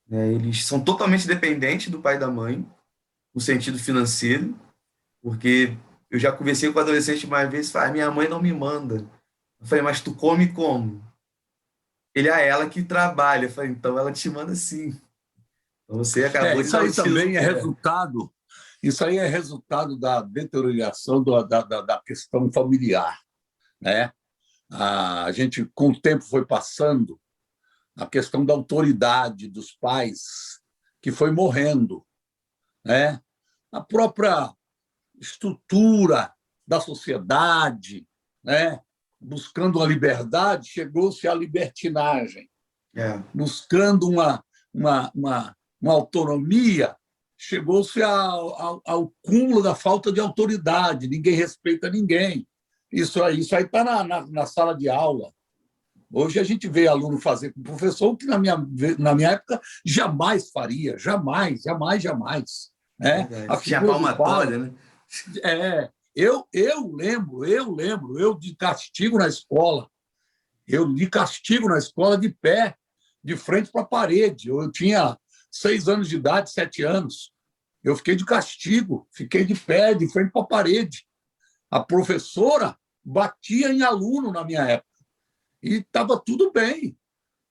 [SPEAKER 1] Né? Eles são totalmente dependentes do pai e da mãe, no sentido financeiro, porque eu já conversei com adolescente mais vezes e falei, minha mãe não me manda. Eu falei, mas tu come como? Ele é ela que trabalha. Eu falei, então ela te manda sim. Então você acabou de
[SPEAKER 2] isso
[SPEAKER 1] dar
[SPEAKER 2] aí
[SPEAKER 1] o tiro
[SPEAKER 2] também
[SPEAKER 1] no
[SPEAKER 2] é
[SPEAKER 1] pé.
[SPEAKER 2] resultado. Isso aí é resultado da deterioração da questão familiar, né? A gente, com o tempo, foi passando a questão da autoridade dos pais, que foi morrendo. né? A própria estrutura da sociedade, né? Buscando a liberdade, chegou-se à libertinagem. Buscando uma autonomia, chegou-se ao cúmulo da falta de autoridade, ninguém respeita ninguém. Isso aí está na sala de aula. Hoje a gente vê aluno fazer com o professor o que na minha época jamais faria, jamais, jamais, jamais. Né?
[SPEAKER 1] A tinha palmatória, né?
[SPEAKER 2] Eu lembro, eu de castigo na escola, de pé, de frente para a parede. Eu tinha 6 anos de idade, 7 anos. Eu fiquei de castigo, fiquei de pé, de frente para a parede. A professora batia em aluno na minha época. E estava tudo bem.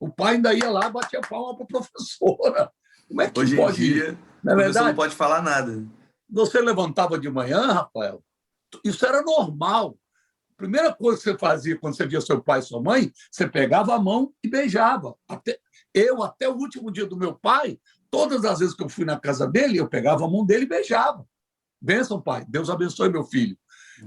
[SPEAKER 2] O pai ainda ia lá e batia palma para a professora. Como é que
[SPEAKER 1] hoje
[SPEAKER 2] pode
[SPEAKER 1] em dia,
[SPEAKER 2] não é verdade?
[SPEAKER 1] Não pode falar nada.
[SPEAKER 2] Você levantava de manhã, Rafael, isso era normal. A primeira coisa que você fazia quando você via seu pai e sua mãe, você pegava a mão e beijava. Até o último dia do meu pai, todas as vezes que eu fui na casa dele, eu pegava a mão dele e beijava. Bênção, pai. Deus abençoe meu filho.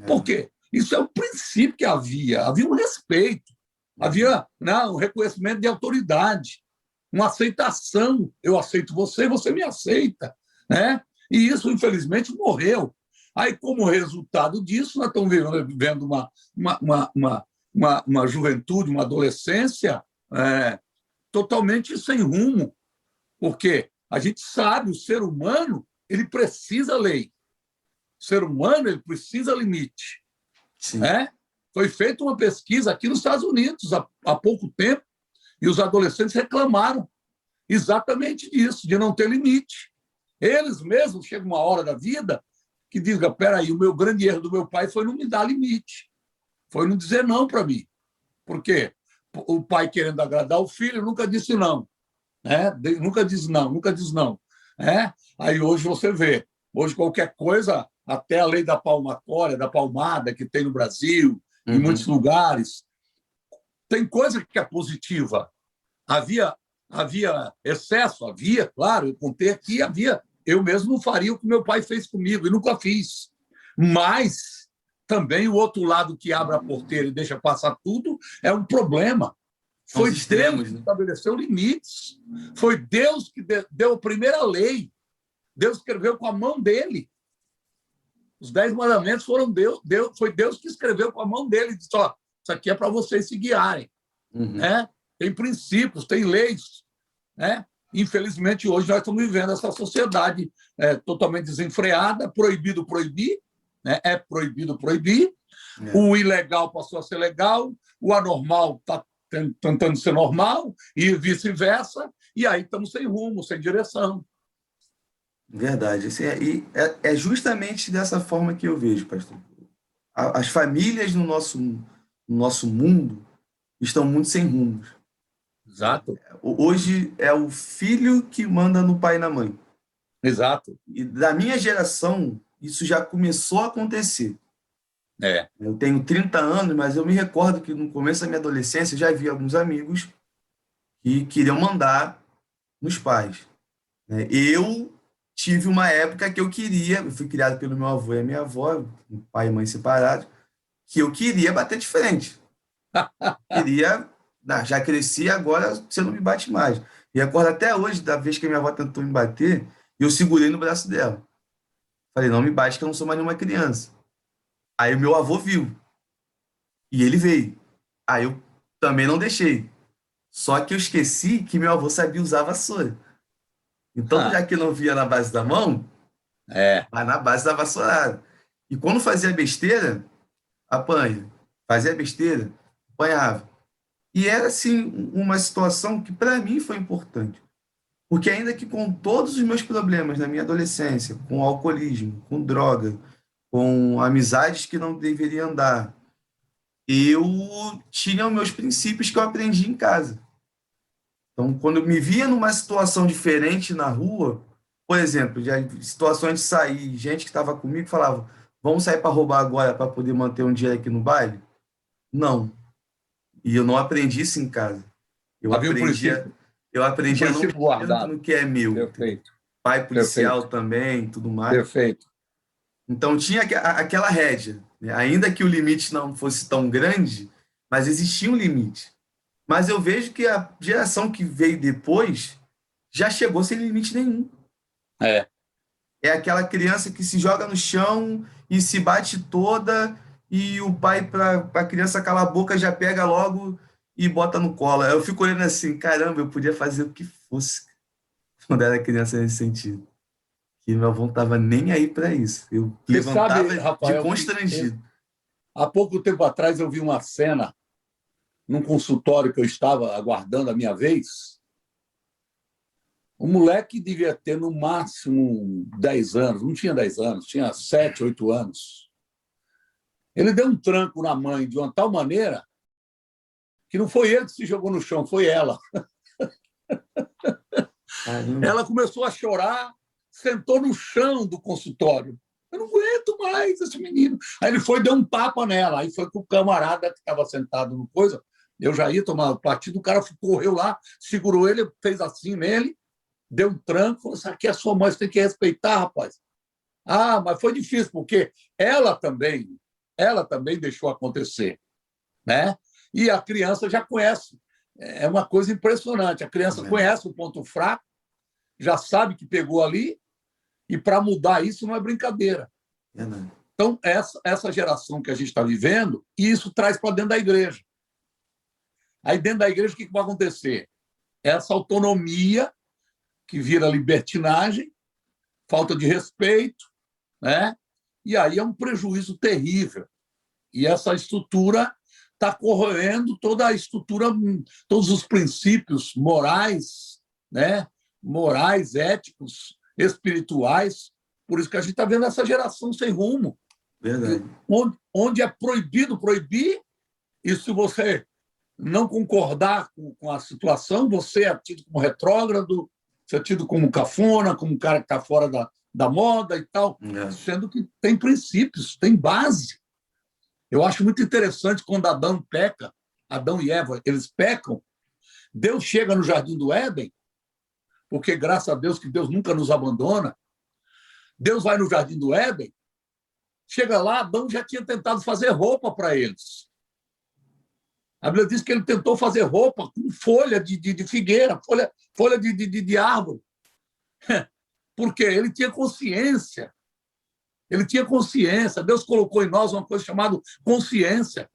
[SPEAKER 2] Por quê? Isso é um princípio que havia. Havia um respeito. Havia um reconhecimento de autoridade. Uma aceitação. Eu aceito você, você me aceita. Né? E isso, infelizmente, morreu. Aí, como resultado disso, nós estamos vivendo uma juventude, uma adolescência totalmente sem rumo. Porque a gente sabe, o ser humano ele precisa lei. O ser humano ele precisa limite. Né? Foi feita uma pesquisa aqui nos Estados Unidos há pouco tempo e os adolescentes reclamaram exatamente disso, de não ter limite. Eles mesmos chegam uma hora da vida que dizem, peraí, o meu grande erro do meu pai foi não me dar limite, foi não dizer não para mim. Por quê? O pai querendo agradar o filho nunca disse não. Né? Nunca diz não, nunca diz não. Né? Aí hoje você vê, hoje qualquer coisa, até a lei da palmatória, da palmada que tem no Brasil, em muitos lugares, tem coisa que é positiva. Havia excesso, claro, eu contei aqui, eu mesmo não faria o que meu pai fez comigo, e nunca fiz. Mas também o outro lado que abre a porteira e deixa passar tudo é um problema. Foi Deus que estabeleceu limites. Foi Deus que deu a primeira lei. Deus escreveu com a mão dele. Os 10 mandamentos foi Deus que escreveu com a mão dele. Disse, isso aqui é para vocês se guiarem. Né? Tem princípios, tem leis. Né? Infelizmente, hoje nós estamos vivendo essa sociedade totalmente desenfreada, proibido proibir, né? É proibido proibir, o ilegal passou a ser legal, o anormal está tentando ser normal e vice-versa, e aí estamos sem rumo, sem direção.
[SPEAKER 1] Verdade. É justamente dessa forma que eu vejo, pastor. As famílias no nosso mundo estão muito sem rumo.
[SPEAKER 2] Exato.
[SPEAKER 1] Hoje é o filho que manda no pai e na mãe.
[SPEAKER 2] Exato.
[SPEAKER 1] E da minha geração, isso já começou a acontecer. Eu tenho 30 anos, mas eu me recordo que no começo da minha adolescência eu já vi alguns amigos que queriam mandar nos pais. Eu tive uma época que eu fui criado pelo meu avô e a minha avó, pai e mãe separados, que eu queria bater de frente. Já cresci, agora você não me bate mais. E recordo até hoje, da vez que a minha avó tentou me bater, eu segurei no braço dela. Falei, não me bate que eu não sou mais nenhuma criança. Aí o meu avô viu. E ele veio. Aí eu também não deixei. Só que eu esqueci que meu avô sabia usar a vassoura. Então, já que não via na base da mão, vai na base da vassourada. E quando fazia besteira, apanha. Fazia besteira, apanhava. E era, assim, uma situação que, para mim, foi importante. Porque ainda que com todos os meus problemas na minha adolescência, com alcoolismo, com droga, com amizades que não deveriam andar, eu tinha os meus princípios que eu aprendi em casa. Então, quando eu me via numa situação diferente na rua, por exemplo, já situações de sair, gente que estava comigo falava, vamos sair para roubar agora para poder manter um dia aqui no baile? Não. E eu não aprendi isso em casa. Eu aprendi a não mexer tanto no que é meu.
[SPEAKER 2] Perfeito.
[SPEAKER 1] pai policial
[SPEAKER 2] Perfeito,
[SPEAKER 1] também, tudo mais.
[SPEAKER 2] perfeito.
[SPEAKER 1] Então tinha aquela rédea, né? Ainda que o limite não fosse tão grande, mas existia um limite. Mas eu vejo que a geração que veio depois já chegou sem limite nenhum.
[SPEAKER 2] É,
[SPEAKER 1] É aquela criança que se joga no chão e se bate toda, e o pai, para a criança calar a boca, já pega logo e bota no colo. Eu fico olhando assim, caramba, eu podia fazer o que fosse quando era criança nesse sentido. Que meu avô não estava nem aí para isso. Eu
[SPEAKER 2] você sabe,
[SPEAKER 1] levantava de
[SPEAKER 2] Rafael, que
[SPEAKER 1] constrangido.
[SPEAKER 2] há pouco tempo atrás eu vi uma cena num consultório que eu estava aguardando a minha vez. O moleque devia ter no máximo 10 anos, não tinha 10 anos, tinha 7, 8 anos. Ele deu um tranco na mãe de uma tal maneira que não foi ele que se jogou no chão, foi ela.
[SPEAKER 1] Caramba.
[SPEAKER 2] Ela começou a chorar, sentou no chão do consultório. Eu não aguento mais esse menino. Aí ele foi, deu um tapa nela. Aí foi com o camarada que estava sentado no coisa. Eu já ia tomar partido, o cara correu lá, segurou ele, fez assim nele, deu um tranco, falou: isso aqui é sua mãe, você tem que respeitar, rapaz. Ah, mas foi difícil, porque ela também deixou acontecer, né? E a criança já conhece. É uma coisa impressionante. A criança conhece o ponto fraco, já sabe que pegou ali, e para mudar isso não é brincadeira. Então, essa geração que a gente está vivendo, isso traz para dentro da igreja. Aí, dentro da igreja, o que vai acontecer? Essa autonomia que vira libertinagem, falta de respeito, né? E aí é um prejuízo terrível. E essa estrutura está corroendo toda a estrutura, todos os princípios morais, né? Morais, éticos, espirituais. Por isso que a gente está vendo essa geração sem rumo.
[SPEAKER 1] Verdade.
[SPEAKER 2] Onde é proibido proibir, e se você não concordar com a situação, você é tido como retrógrado, você é tido como cafona, como um cara que está fora da moda e tal, sendo que tem princípios, tem base. Eu acho muito interessante quando Adão peca, Adão e Eva, eles pecam, Deus chega no Jardim do Éden, porque graças a Deus que Deus nunca nos abandona, Deus vai no Jardim do Éden, chega lá, Adão já tinha tentado fazer roupa para eles. A Bíblia diz que ele tentou fazer roupa com folha de figueira, folha de árvore. Porque ele tinha consciência. Ele tinha consciência. Deus colocou em nós uma coisa chamada consciência,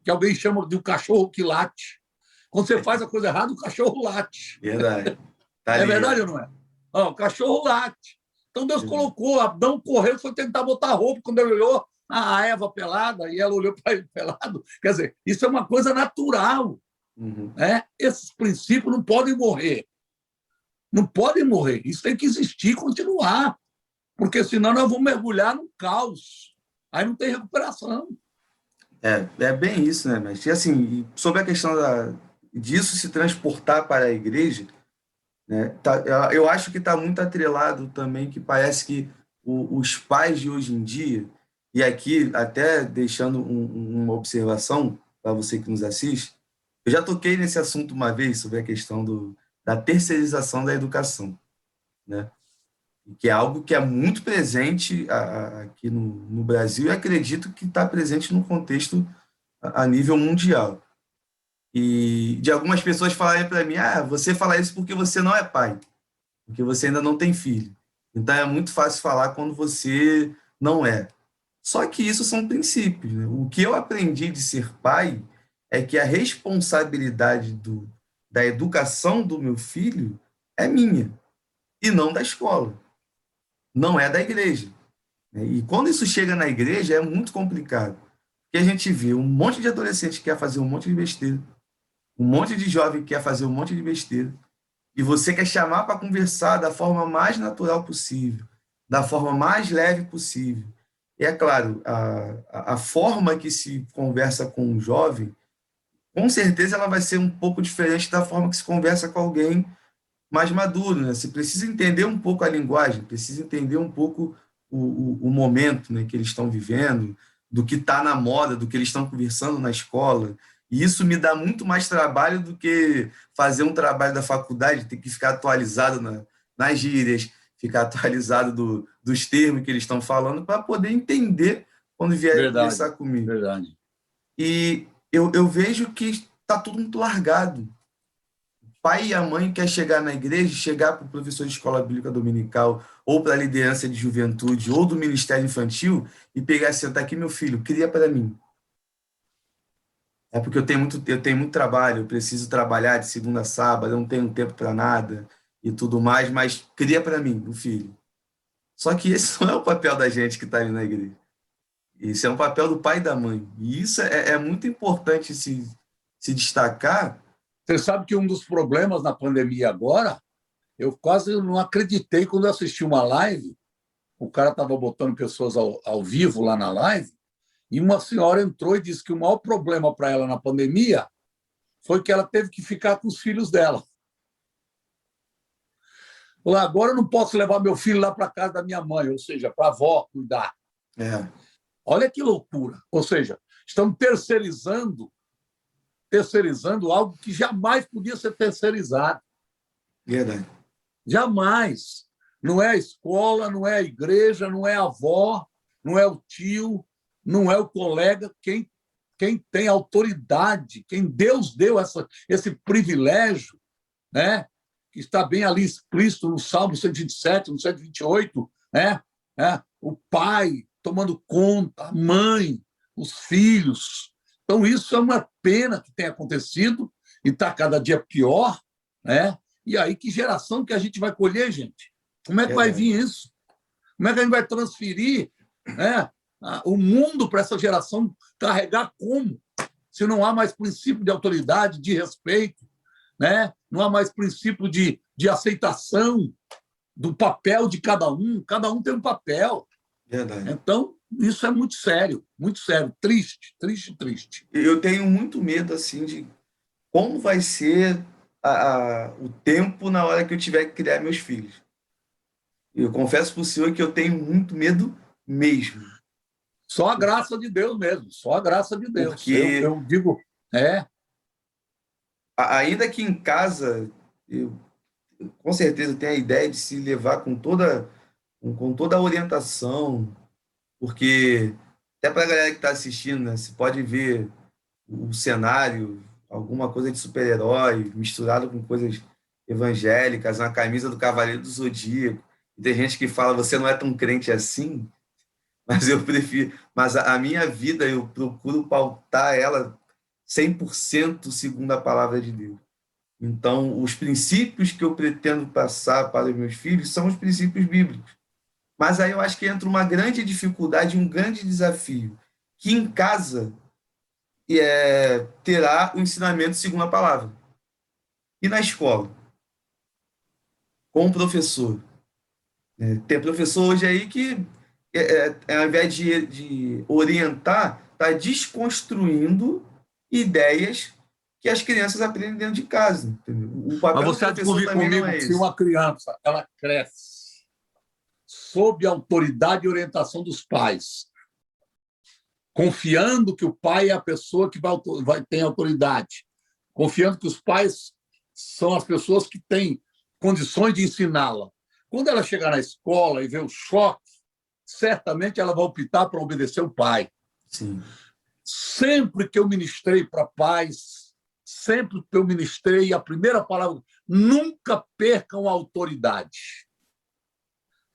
[SPEAKER 2] que alguém chama de um cachorro que late. Quando você faz a coisa errada, o cachorro late.
[SPEAKER 1] Verdade. Tá
[SPEAKER 2] É verdade ou não é? O cachorro late. Então Deus colocou, Adão correu, foi tentar botar roupa. Quando ele olhou a Eva pelada e ela olhou para ele pelado, quer dizer, isso é uma coisa natural. Né? Esses princípios não podem morrer. Não podem morrer. Isso tem que existir, continuar. Porque senão nós vamos mergulhar no caos. Aí não tem recuperação.
[SPEAKER 1] É bem isso, né? Mas, assim, sobre a questão disso se transportar para a igreja, né? Eu acho que está muito atrelado também, que parece que os pais de hoje em dia, e aqui até deixando uma observação para você que nos assiste, eu já toquei nesse assunto uma vez, sobre a questão da terceirização da educação, né? Que é algo que é muito presente aqui no Brasil, e acredito que está presente no contexto a nível mundial. E de algumas pessoas falarem para mim: você fala isso porque você não é pai, porque você ainda não tem filho. Então é muito fácil falar quando você não é. Só que isso são princípios, né? O que eu aprendi de ser pai é que a responsabilidade da educação do meu filho é minha, e não da escola, não é da igreja. E quando isso chega na igreja é muito complicado, porque a gente vê um monte de adolescente que quer fazer um monte de besteira, um monte de jovem que quer fazer um monte de besteira, e você quer chamar para conversar da forma mais natural possível, da forma mais leve possível. E é claro, a forma que se conversa com um jovem, com certeza ela vai ser um pouco diferente da forma que se conversa com alguém mais maduro, né? Você precisa entender um pouco a linguagem, precisa entender um pouco o momento, né, que eles estão vivendo, do que está na moda, do que eles estão conversando na escola. E isso me dá muito mais trabalho do que fazer um trabalho da faculdade, ter que ficar atualizado nas gírias, ficar atualizado dos termos que eles estão falando para poder entender quando vier conversar comigo.
[SPEAKER 2] Verdade.
[SPEAKER 1] E eu vejo que está tudo muito largado. O pai e a mãe quer chegar na igreja, chegar para o professor de escola bíblica dominical, ou para a liderança de juventude, ou do ministério infantil, e pegar e sentar aqui, meu filho, cria para mim. É porque eu tenho muito trabalho, eu preciso trabalhar de segunda a sábado, eu não tenho tempo para nada e tudo mais, mas cria para mim, o filho. Só que esse não é o papel da gente que está ali na igreja. Esse é um papel do pai e da mãe. E isso é muito importante se destacar.
[SPEAKER 2] Você sabe que um dos problemas na pandemia agora, eu quase não acreditei quando eu assisti uma live, o cara estava botando pessoas ao vivo lá na live, e uma senhora entrou e disse que o maior problema para ela na pandemia foi que ela teve que ficar com os filhos dela. Falou, agora eu não posso levar meu filho lá para casa da minha mãe, ou seja, para a avó cuidar.
[SPEAKER 1] É.
[SPEAKER 2] Olha que loucura. Ou seja, estamos terceirizando algo que jamais podia ser terceirizado.
[SPEAKER 1] Verdade.
[SPEAKER 2] Jamais. Não é a escola, não é a igreja, não é a avó, não é o tio, não é o colega. Quem tem autoridade, quem Deus deu esse privilégio, né? Que está bem ali explícito no Salmo 127, no 128, né? O pai tomando conta, a mãe, os filhos. Então, isso é uma pena que tem acontecido e está cada dia pior, né? E aí, que geração que a gente vai colher, gente? Como é que vai vir isso? Como é que a gente vai transferir, né, o mundo para essa geração carregar como? Se não há mais princípio de autoridade, de respeito, né? Não há mais princípio de aceitação do papel de cada um tem um papel.
[SPEAKER 1] Verdade.
[SPEAKER 2] Então, isso é muito sério, triste.
[SPEAKER 1] Eu tenho muito medo assim de como vai ser o tempo na hora que eu tiver que criar meus filhos. Eu confesso para o senhor que eu tenho muito medo mesmo.
[SPEAKER 2] Só a graça de Deus mesmo, só a graça de Deus.
[SPEAKER 1] Porque
[SPEAKER 2] eu digo,
[SPEAKER 1] ainda que em casa, eu com certeza tenho a ideia de se levar com toda a orientação, porque até para a galera que está assistindo, né, você pode ver o cenário, alguma coisa de super-herói misturado com coisas evangélicas, uma camisa do Cavaleiro do Zodíaco. E tem gente que fala, você não é tão crente assim, mas eu prefiro. Mas a minha vida, eu procuro pautar ela 100% segundo a palavra de Deus. Então, os princípios que eu pretendo passar para os meus filhos são os princípios bíblicos. Mas aí eu acho que entra uma grande dificuldade, um grande desafio, que em casa terá o ensinamento segundo a palavra. E na escola? Com o professor? Tem professor hoje aí que, ao invés de orientar, está desconstruindo ideias que as crianças aprendem dentro de casa. Entendeu? O papel
[SPEAKER 2] Mas você
[SPEAKER 1] do professor também
[SPEAKER 2] comigo
[SPEAKER 1] não é
[SPEAKER 2] que se
[SPEAKER 1] esse.
[SPEAKER 2] uma criança ela cresce sob a autoridade e orientação dos pais, confiando que o pai é a pessoa que vai ter autoridade, confiando que os pais são as pessoas que têm condições de ensiná-la. Quando ela chegar na escola e ver o choque, certamente ela vai optar por obedecer o pai.
[SPEAKER 1] Sim.
[SPEAKER 2] Sempre que eu ministrei para pais, sempre que eu ministrei, a primeira palavra, nunca percam a autoridade.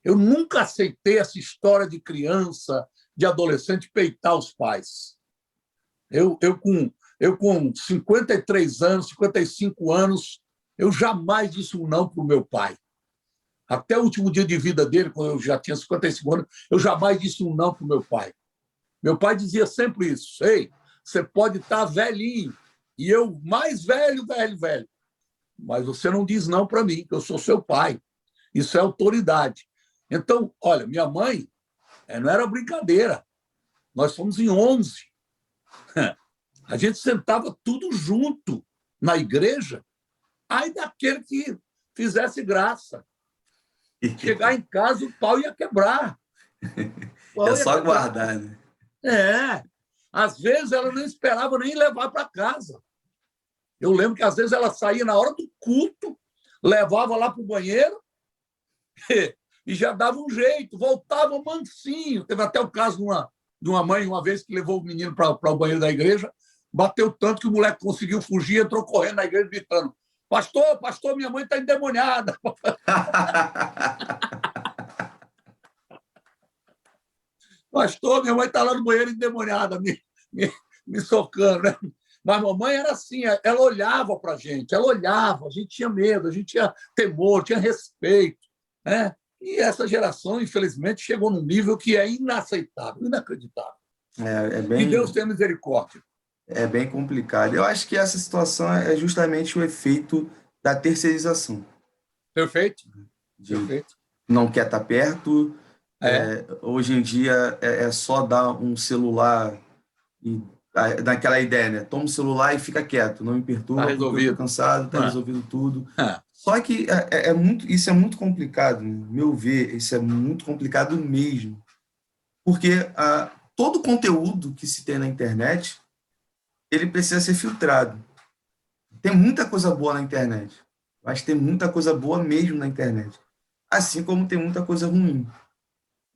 [SPEAKER 2] Eu nunca aceitei essa história de criança, de adolescente peitar os pais. Eu com 53 anos, 55 anos, eu jamais disse um não para o meu pai. Até o último dia de vida dele, quando eu já tinha 55 anos, eu jamais disse um não para o meu pai. Meu pai dizia sempre isso. Ei, você pode estar velhinho, e eu mais velho, mas você não diz não para mim, que eu sou seu pai. Isso é autoridade. Então, olha, minha mãe não era brincadeira. Nós fomos em 11. A gente sentava tudo junto na igreja, aí daquele que fizesse graça. Chegar em casa, o pau ia quebrar.
[SPEAKER 1] É só aguardar, né?
[SPEAKER 2] Às vezes ela não esperava nem levar para casa. Eu lembro que às vezes ela saía na hora do culto, levava lá para o banheiro e já dava um jeito, voltava mansinho. Teve até o caso de uma mãe, uma vez, que levou o menino para o banheiro da igreja, bateu tanto que o moleque conseguiu fugir e entrou correndo na igreja gritando: pastor, pastor, minha mãe está endemoniada. Pastor, minha mãe está lá no banheiro endemoniada, me socando, né? Mas a mamãe era assim, ela olhava para a gente gente tinha medo, a gente tinha temor, tinha respeito, né? E essa geração, infelizmente, chegou num nível que é inaceitável, inacreditável. E Deus tenha misericórdia.
[SPEAKER 1] É bem complicado. Eu acho que essa situação é justamente o efeito da terceirização.
[SPEAKER 2] Perfeito? Perfeito.
[SPEAKER 1] Não quer estar perto. Hoje em dia é só dar um celular e daquela ideia, né? Toma o celular e fica quieto, não me perturba,
[SPEAKER 2] Tá resolvido.
[SPEAKER 1] Porque eu tô cansado, tá resolvido tudo. Só que isso é muito complicado, né? Meu ver, isso é muito complicado mesmo. Porque todo conteúdo que se tem na internet, ele precisa ser filtrado. Tem muita coisa boa na internet, mas tem muita coisa boa mesmo na internet. Assim como tem muita coisa ruim.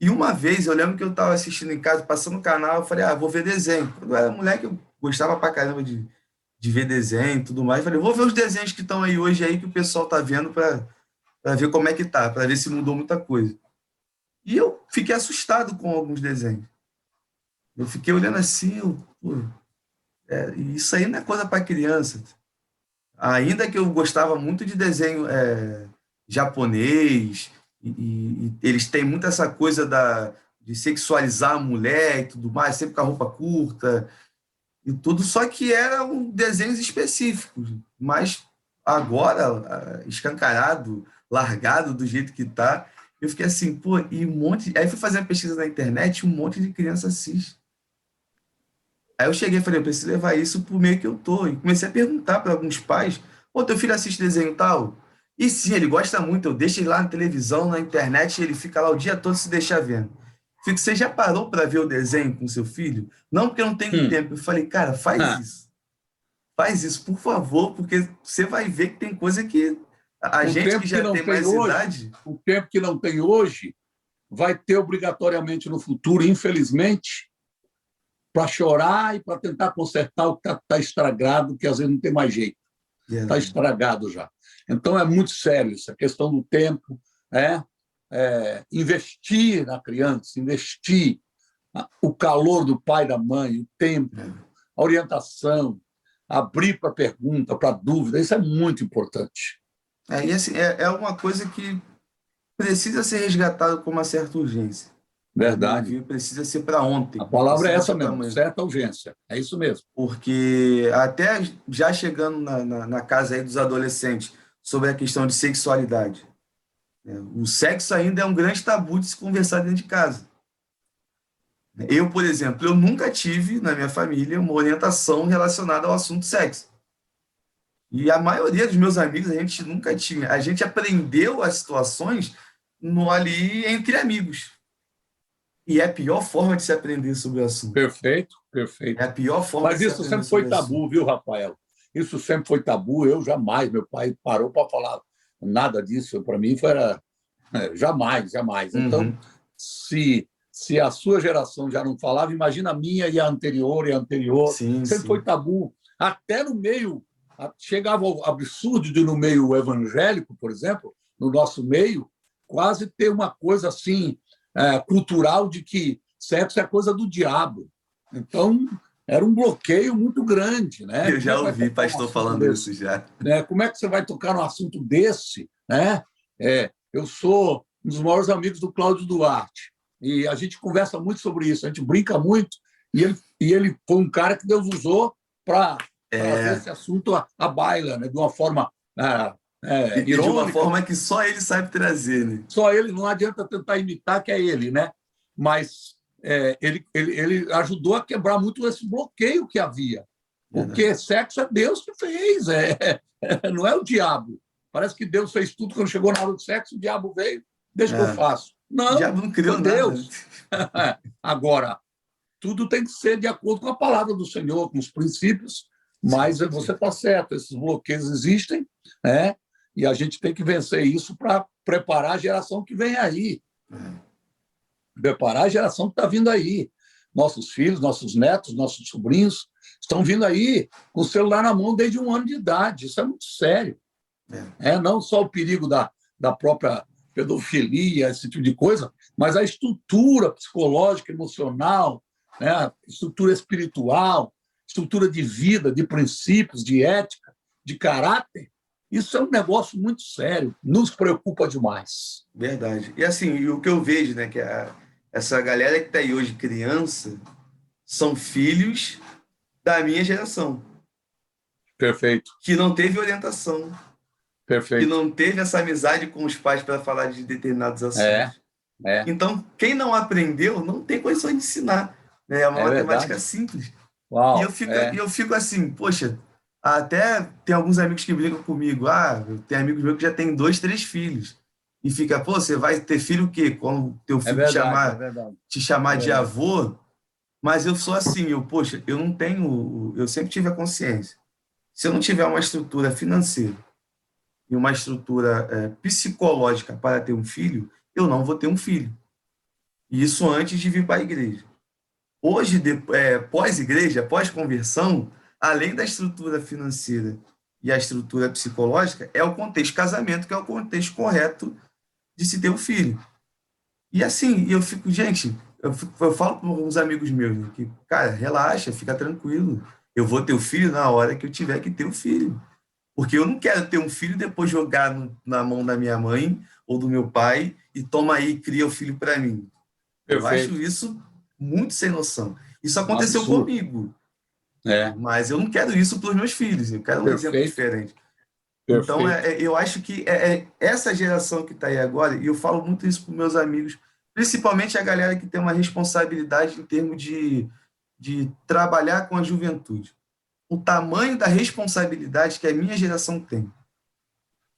[SPEAKER 1] E uma vez, eu lembro que eu estava assistindo em casa, passando o canal, eu falei, vou ver desenho. Quando eu era moleque, eu gostava pra caramba de ver desenho e tudo mais. Eu falei, vou ver os desenhos que estão aí hoje, aí que o pessoal tá vendo para ver como é que tá, para ver se mudou muita coisa. E eu fiquei assustado com alguns desenhos. Eu fiquei olhando assim, isso aí não é coisa para criança. Ainda que eu gostava muito de desenho japonês, e eles têm muito essa coisa de sexualizar a mulher e tudo mais, sempre com a roupa curta e tudo, só que eram desenhos específicos. Mas agora, escancarado, largado do jeito que tá, eu fiquei assim, e um monte. Aí fui fazer uma pesquisa na internet e um monte de criança assiste. Aí eu cheguei e falei, eu preciso levar isso pro meio que eu tô. E comecei a perguntar para alguns pais, teu filho assiste desenho tal? E sim, ele gosta muito, eu deixo ele lá na televisão, na internet, ele fica lá o dia todo se deixar vendo. Fico, você já parou para ver o desenho com seu filho? Não, porque eu não tenho tempo. Eu falei, cara, faz isso. Faz isso, por favor, porque você vai ver que tem coisa que a gente que já tem mais idade...
[SPEAKER 2] O tempo que não tem hoje vai ter obrigatoriamente no futuro, infelizmente, para chorar e para tentar consertar o que está estragado, que às vezes não tem mais jeito. Está estragado já. Então, é muito sério essa questão do tempo, investir na criança, investir o calor do pai e da mãe, o tempo, a orientação, abrir para pergunta, para dúvida, isso é muito importante.
[SPEAKER 1] E assim, é uma coisa que precisa ser resgatado com uma certa urgência.
[SPEAKER 2] Verdade.
[SPEAKER 1] Precisa ser para ontem.
[SPEAKER 2] A palavra é essa mesmo, certa urgência. É isso mesmo.
[SPEAKER 1] Porque até já chegando na casa aí dos adolescentes sobre a questão de sexualidade, o sexo ainda é um grande tabu de se conversar dentro de casa. Eu, por exemplo, eu nunca tive na minha família uma orientação relacionada ao assunto sexo. E a maioria dos meus amigos a gente nunca tinha. A gente aprendeu as situações ali entre amigos. E é a pior forma de se aprender sobre o assunto.
[SPEAKER 2] Perfeito, perfeito.
[SPEAKER 1] É a pior forma
[SPEAKER 2] de se aprender. Mas isso sempre foi tabu, viu, Rafael? Isso sempre foi tabu. Eu jamais, meu pai parou para falar nada disso. Para mim, jamais, jamais. Então, se a sua geração já não falava, imagina a minha e a anterior e a anterior. Sempre foi tabu. Até no meio, chegava ao absurdo de, no meio evangélico, por exemplo, no nosso meio, quase ter uma coisa assim, cultural de que sexo é coisa do diabo. Então, era um bloqueio muito grande. Né?
[SPEAKER 1] Eu já ouvi pastor falando isso já.
[SPEAKER 2] Como é que você vai tocar num assunto desse? Né? Eu sou um dos maiores amigos do Cláudio Duarte, e a gente conversa muito sobre isso, a gente brinca muito, e ele foi um cara que Deus usou para trazer esse assunto à baila, né? De uma forma
[SPEAKER 1] irônica. De uma forma que só ele sabe trazer. Né?
[SPEAKER 2] Só ele, não adianta tentar imitar, que é ele, né? Mas ele ajudou a quebrar muito esse bloqueio que havia, porque sexo é Deus que fez, não é o diabo. Parece que Deus fez tudo, quando chegou na hora do sexo, o diabo veio, deixa que eu faço. Não,
[SPEAKER 1] o diabo não criou
[SPEAKER 2] foi Deus. Nada. Agora, tudo tem que ser de acordo com a palavra do Senhor, com os princípios, mas você está certo, esses bloqueios existem, né? E a gente tem que vencer isso para preparar a geração que vem aí. Preparar a geração que está vindo aí. Nossos filhos, nossos netos, nossos sobrinhos estão vindo aí com o celular na mão desde 1 ano de idade. Isso é muito sério. Não só o perigo da própria pedofilia, esse tipo de coisa, mas a estrutura psicológica, emocional, né? A estrutura espiritual, estrutura de vida, de princípios, de ética, de caráter. Isso é um negócio muito sério, nos preocupa demais.
[SPEAKER 1] Verdade. E assim, o que eu vejo, né, que essa galera que está aí hoje, criança, são filhos da minha geração.
[SPEAKER 2] Perfeito.
[SPEAKER 1] Que não teve orientação.
[SPEAKER 2] Perfeito.
[SPEAKER 1] Que não teve essa amizade com os pais para falar de determinados assuntos. Então, quem não aprendeu, não tem condição de ensinar. Né? É uma matemática simples.
[SPEAKER 2] Uau,
[SPEAKER 1] E eu fico assim, poxa, até tem alguns amigos que brincam comigo. Tem amigos meus que já têm 2, 3 filhos. E fica, pô, você vai ter filho o quê? Quando teu filho te chamar de avô. Mas eu sou assim, poxa, eu não tenho... Eu sempre tive a consciência. Se eu não tiver uma estrutura financeira e uma estrutura psicológica para ter um filho, eu não vou ter um filho. E isso antes de vir para a igreja. Hoje, pós-igreja, pós-conversão, além da estrutura financeira e a estrutura psicológica, é o contexto casamento, que é o contexto correto de se ter um filho. E assim, eu fico, gente, eu falo com uns amigos meus, né, que, cara, relaxa, fica tranquilo. Eu vou ter o filho na hora que eu tiver que ter o filho. Porque eu não quero ter um filho e depois jogar na mão da minha mãe ou do meu pai e toma aí e cria o filho para mim. Eu acho isso muito sem noção. Isso aconteceu comigo. Mas eu não quero isso para os meus filhos. Eu quero um exemplo diferente. Então, eu acho que essa geração que está aí agora, e eu falo muito isso para os meus amigos, principalmente a galera que tem uma responsabilidade em termos de trabalhar com a juventude. O tamanho da responsabilidade que a minha geração tem.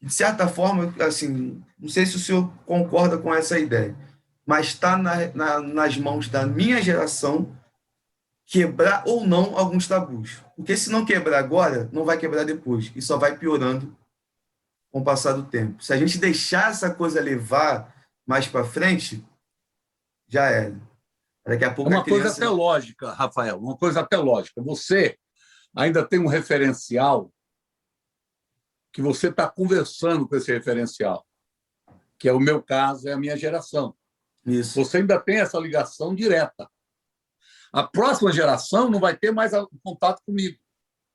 [SPEAKER 1] De certa forma, assim, não sei se o senhor concorda com essa ideia, mas está nas mãos da minha geração quebrar ou não alguns tabus. Porque se não quebrar agora, não vai quebrar depois. E só vai piorando com o passar do tempo. Se a gente deixar essa coisa levar mais para frente, já era. Daqui a pouco
[SPEAKER 2] uma coisa até lógica, Rafael, uma coisa até lógica. Você ainda tem um referencial que você está conversando com esse referencial, que é o meu caso, é a minha geração.
[SPEAKER 1] Isso.
[SPEAKER 2] Você ainda tem essa ligação direta. A próxima geração não vai ter mais contato comigo.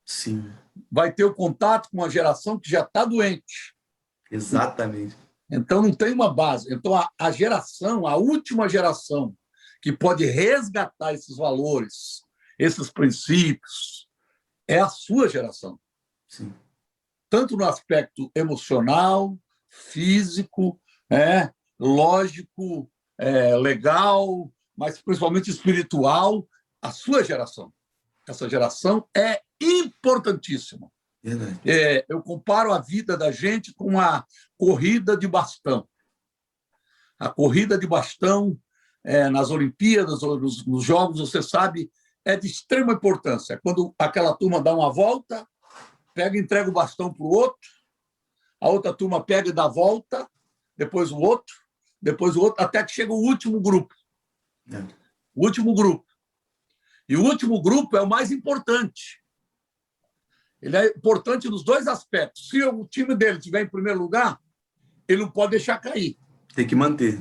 [SPEAKER 1] Sim.
[SPEAKER 2] Vai ter o contato com uma geração que já está doente.
[SPEAKER 1] Exatamente.
[SPEAKER 2] Então, não tem uma base. Então, a geração, a última geração, que pode resgatar esses valores, esses princípios, é a sua geração.
[SPEAKER 1] Sim.
[SPEAKER 2] Tanto no aspecto emocional, físico, lógico, legal, mas principalmente espiritual, a sua geração. Essa geração é importantíssima. Eu comparo a vida da gente com a corrida de bastão. A corrida de bastão nas Olimpíadas ou nos Jogos, você sabe, é de extrema importância. Quando aquela turma dá uma volta, pega e entrega o bastão para o outro, a outra turma pega e dá a volta, depois o outro, até que chega o último grupo. O último grupo. E o último grupo é o mais importante. Ele é importante nos 2 aspectos. Se o time dele estiver em primeiro lugar, ele não pode deixar cair.
[SPEAKER 1] Tem que manter.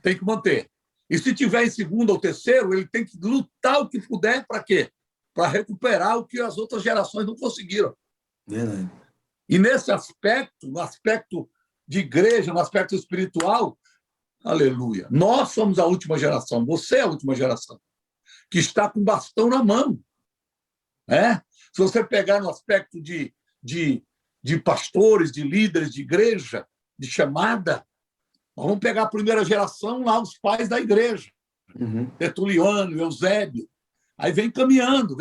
[SPEAKER 2] Tem que manter. E se estiver em segundo ou terceiro, ele tem que lutar o que puder para quê? Para recuperar o que as outras gerações não conseguiram.
[SPEAKER 1] Verdade.
[SPEAKER 2] E nesse aspecto, no aspecto de igreja, no aspecto espiritual, aleluia, nós somos a última geração, você é a última geração, que está com bastão na mão. Se você pegar no aspecto de pastores, de líderes de igreja, de chamada, nós vamos pegar a primeira geração lá, os pais da igreja, Tertuliano, Eusébio, aí vem caminhando,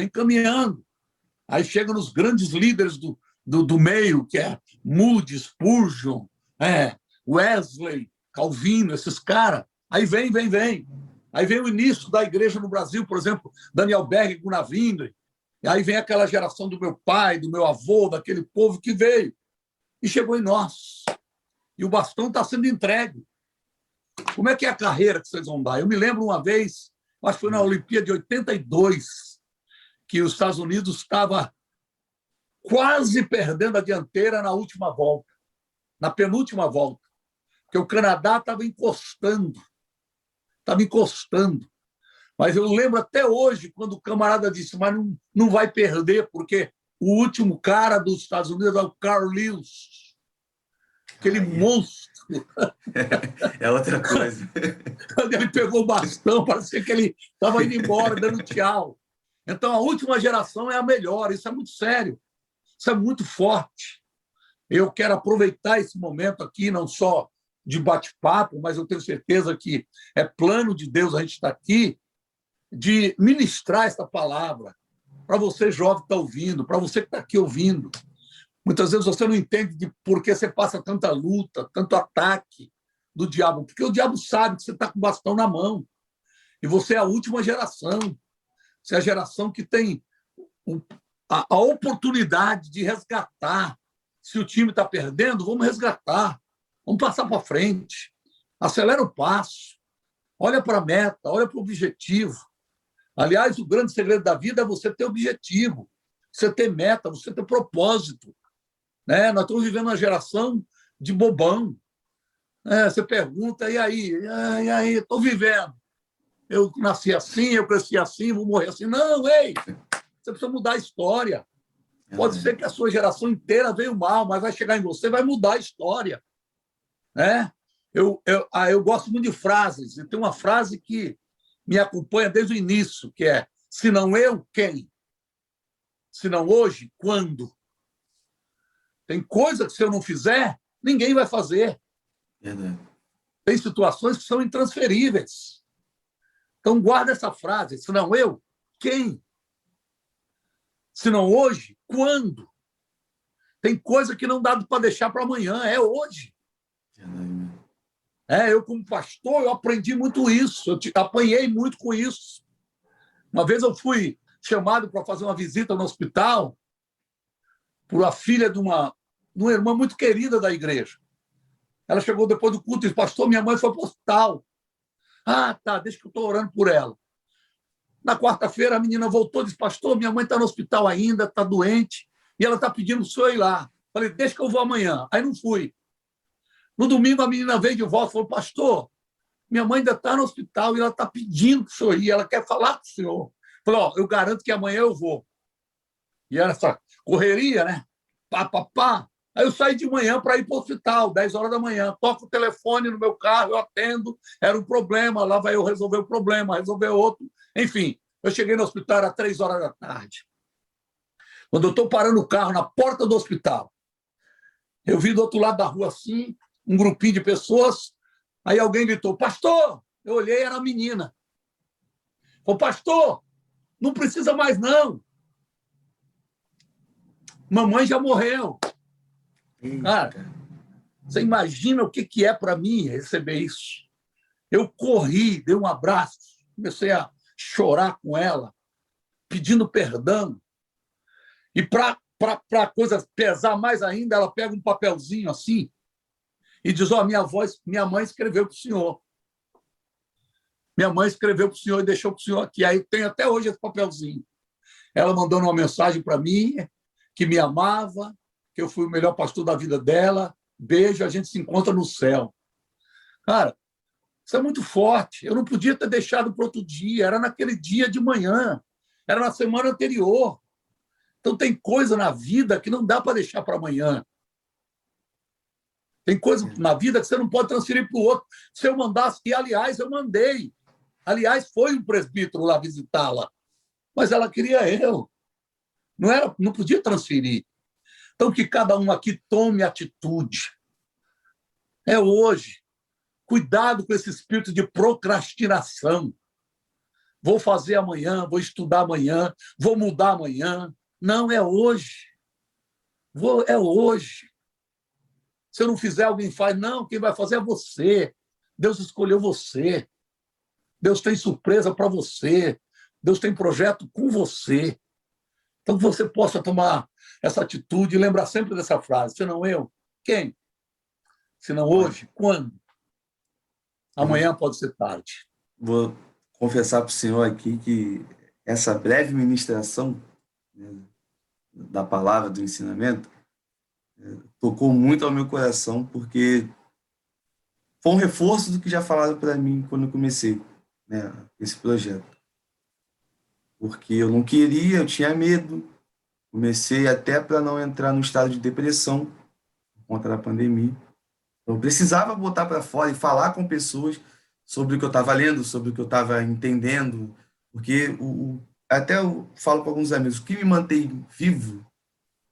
[SPEAKER 2] aí chega nos grandes líderes do meio, que é Moody, Spurgeon, Wesley, Calvino, esses caras, aí vem. Aí vem o início da igreja no Brasil, por exemplo, Daniel Berg, Gunnar Wingre. E aí vem aquela geração do meu pai, do meu avô, daquele povo que veio. e chegou em nós. E o bastão está sendo entregue. Como é que é a carreira que vocês vão dar? Eu me lembro uma vez, acho que foi na Olimpíada de 82, que os Estados Unidos estava quase perdendo a dianteira na última volta, na penúltima volta, porque o Canadá estava encostando. Mas eu lembro até hoje, quando o camarada disse, mas não vai perder, porque o último cara dos Estados Unidos é o Carl Lewis, aquele monstro.
[SPEAKER 1] É outra coisa.
[SPEAKER 2] Quando ele pegou o bastão, parecia que ele estava indo embora, dando tchau. Então, a última geração é a melhor. Isso é muito sério. Isso é muito forte. Eu quero aproveitar esse momento aqui, não só de bate-papo, mas eu tenho certeza que é plano de Deus a gente estar aqui, de ministrar essa palavra para você, jovem que está ouvindo, para você que está aqui ouvindo. Muitas vezes você não entende de por que você passa tanta luta, tanto ataque do diabo, porque o diabo sabe que você está com o bastão na mão. E você é a última geração. Você é a geração que tem a oportunidade de resgatar. Se o time está perdendo, vamos resgatar. Vamos passar para frente. Acelera o passo. Olha para a meta, olha para o objetivo. Aliás, o grande segredo da vida é você ter objetivo, você ter meta, você ter propósito. Né? Nós estamos vivendo uma geração de bobão. Você pergunta, e aí? E aí? Estou vivendo. Eu nasci assim, eu cresci assim, vou morrer assim. Não, ei! Você precisa mudar a história. Pode ser que a sua geração inteira veio mal, mas vai chegar em você, vai mudar a história. Né? Eu gosto muito de frases, e tem uma frase que me acompanha desde o início, que é: se não eu, quem? Se não hoje, quando? Tem coisa que, se eu não fizer, ninguém vai fazer. Tem situações que são intransferíveis. Então, guarda essa frase: se não eu, quem? Se não hoje, quando? Tem coisa que não dá para deixar para amanhã, é hoje. Eu, como pastor, eu aprendi muito isso, eu apanhei muito com isso. Uma vez eu fui chamado para fazer uma visita no hospital por a filha de uma irmã muito querida da igreja. Ela chegou depois do culto e disse: pastor, minha mãe foi para o hospital. Ah, tá, deixa que eu estou orando por ela. Na quarta-feira, a menina voltou e disse: pastor, minha mãe está no hospital ainda, está doente, e ela está pedindo o senhor ir lá. Falei: deixa que eu vou amanhã. Aí não fui. No domingo, a menina veio de volta e falou: pastor, minha mãe ainda está no hospital e ela está pedindo para o senhor ir, ela quer falar com o senhor. Falei: ó, eu garanto que amanhã eu vou. E era essa correria, né? Pá, pá, pá. Aí eu saí de manhã para ir para o hospital, 10 horas da manhã. Toco o telefone no meu carro, eu atendo. Era um problema, lá vai eu resolver o problema, resolver outro. Enfim, eu cheguei no hospital, era 3 horas da tarde. Quando eu estou parando o carro na porta do hospital, eu vi do outro lado da rua, assim, um grupinho de pessoas. Aí alguém gritou: pastor! Eu olhei, era a menina. Falei: pastor, não precisa mais, não. Mamãe já morreu. Cara, você imagina o que é para mim receber isso? Eu corri, dei um abraço, comecei a chorar com ela, pedindo perdão. E para a coisa pesar mais ainda, ela pega um papelzinho assim e diz: ó, minha mãe escreveu para o senhor. Minha mãe escreveu para o senhor e deixou para o senhor aqui. Aí tem até hoje esse papelzinho. Ela mandou uma mensagem para mim, que me amava, que eu fui o melhor pastor da vida dela. Beijo, a gente se encontra no céu. Cara, isso é muito forte. Eu não podia ter deixado para outro dia, era naquele dia de manhã, era na semana anterior. Então, tem coisa na vida que não dá para deixar para amanhã. Tem coisa na vida que você não pode transferir para o outro. Se eu mandasse, e aliás, eu mandei. Aliás, foi um presbítero lá visitá-la, mas ela queria eu. Não podia transferir. Então, que cada um aqui tome atitude. É hoje. Cuidado com esse espírito de procrastinação. Vou fazer amanhã, vou estudar amanhã, vou mudar amanhã. Não, é hoje. É hoje. Se eu não fizer, alguém faz. Não, quem vai fazer é você. Deus escolheu você. Deus tem surpresa para você. Deus tem projeto com você. Então, que você possa tomar essa atitude e lembrar sempre dessa frase: se não eu, Quem? Se não hoje, quando? Amanhã pode ser tarde.
[SPEAKER 1] Vou confessar para o senhor aqui que essa breve ministração, né, da palavra, do ensinamento, tocou muito ao meu coração, porque foi um reforço do que já falaram para mim quando eu comecei, né, esse projeto. Porque eu não queria, eu tinha medo, comecei até para não entrar no estado de depressão por conta da pandemia. Eu precisava botar para fora e falar com pessoas sobre o que eu estava lendo, sobre o que eu estava entendendo, porque até eu falo com alguns amigos, o que me mantém vivo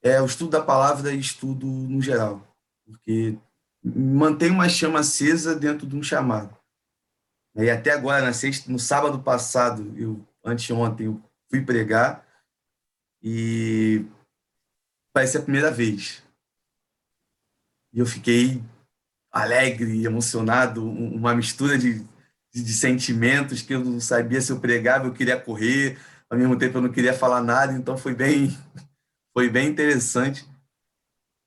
[SPEAKER 1] é o estudo da palavra e estudo no geral, porque mantém uma chama acesa dentro de um chamado. E até agora, no sábado passado, anteontem, eu fui pregar e parece a primeira vez. E eu fiquei alegre, emocionado, uma mistura de sentimentos que eu não sabia se eu pregava, eu queria correr, ao mesmo tempo eu não queria falar nada, então foi bem interessante.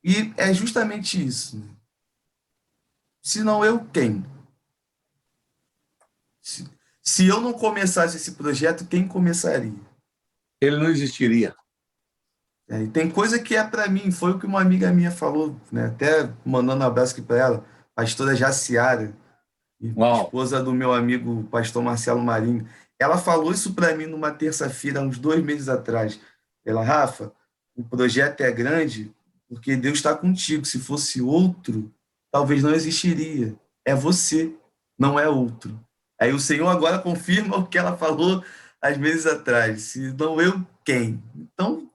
[SPEAKER 1] E é justamente isso. Se não eu, quem? Se, se eu não começasse esse projeto, quem começaria?
[SPEAKER 2] Ele não existiria.
[SPEAKER 1] E tem coisa que é para mim, foi o que uma amiga minha falou, né? Até mandando um abraço aqui para ela, pastora Jaciara,
[SPEAKER 2] Uau.
[SPEAKER 1] esposa do meu amigo pastor Marcelo Marinho. Ela falou isso para mim numa terça-feira, uns 2 meses atrás. Ela, Rafa, o projeto é grande porque Deus está contigo. Se fosse outro, talvez não existiria. É você, não é outro. Aí o Senhor agora confirma o que ela falou às meses atrás. Se não eu, quem? Então,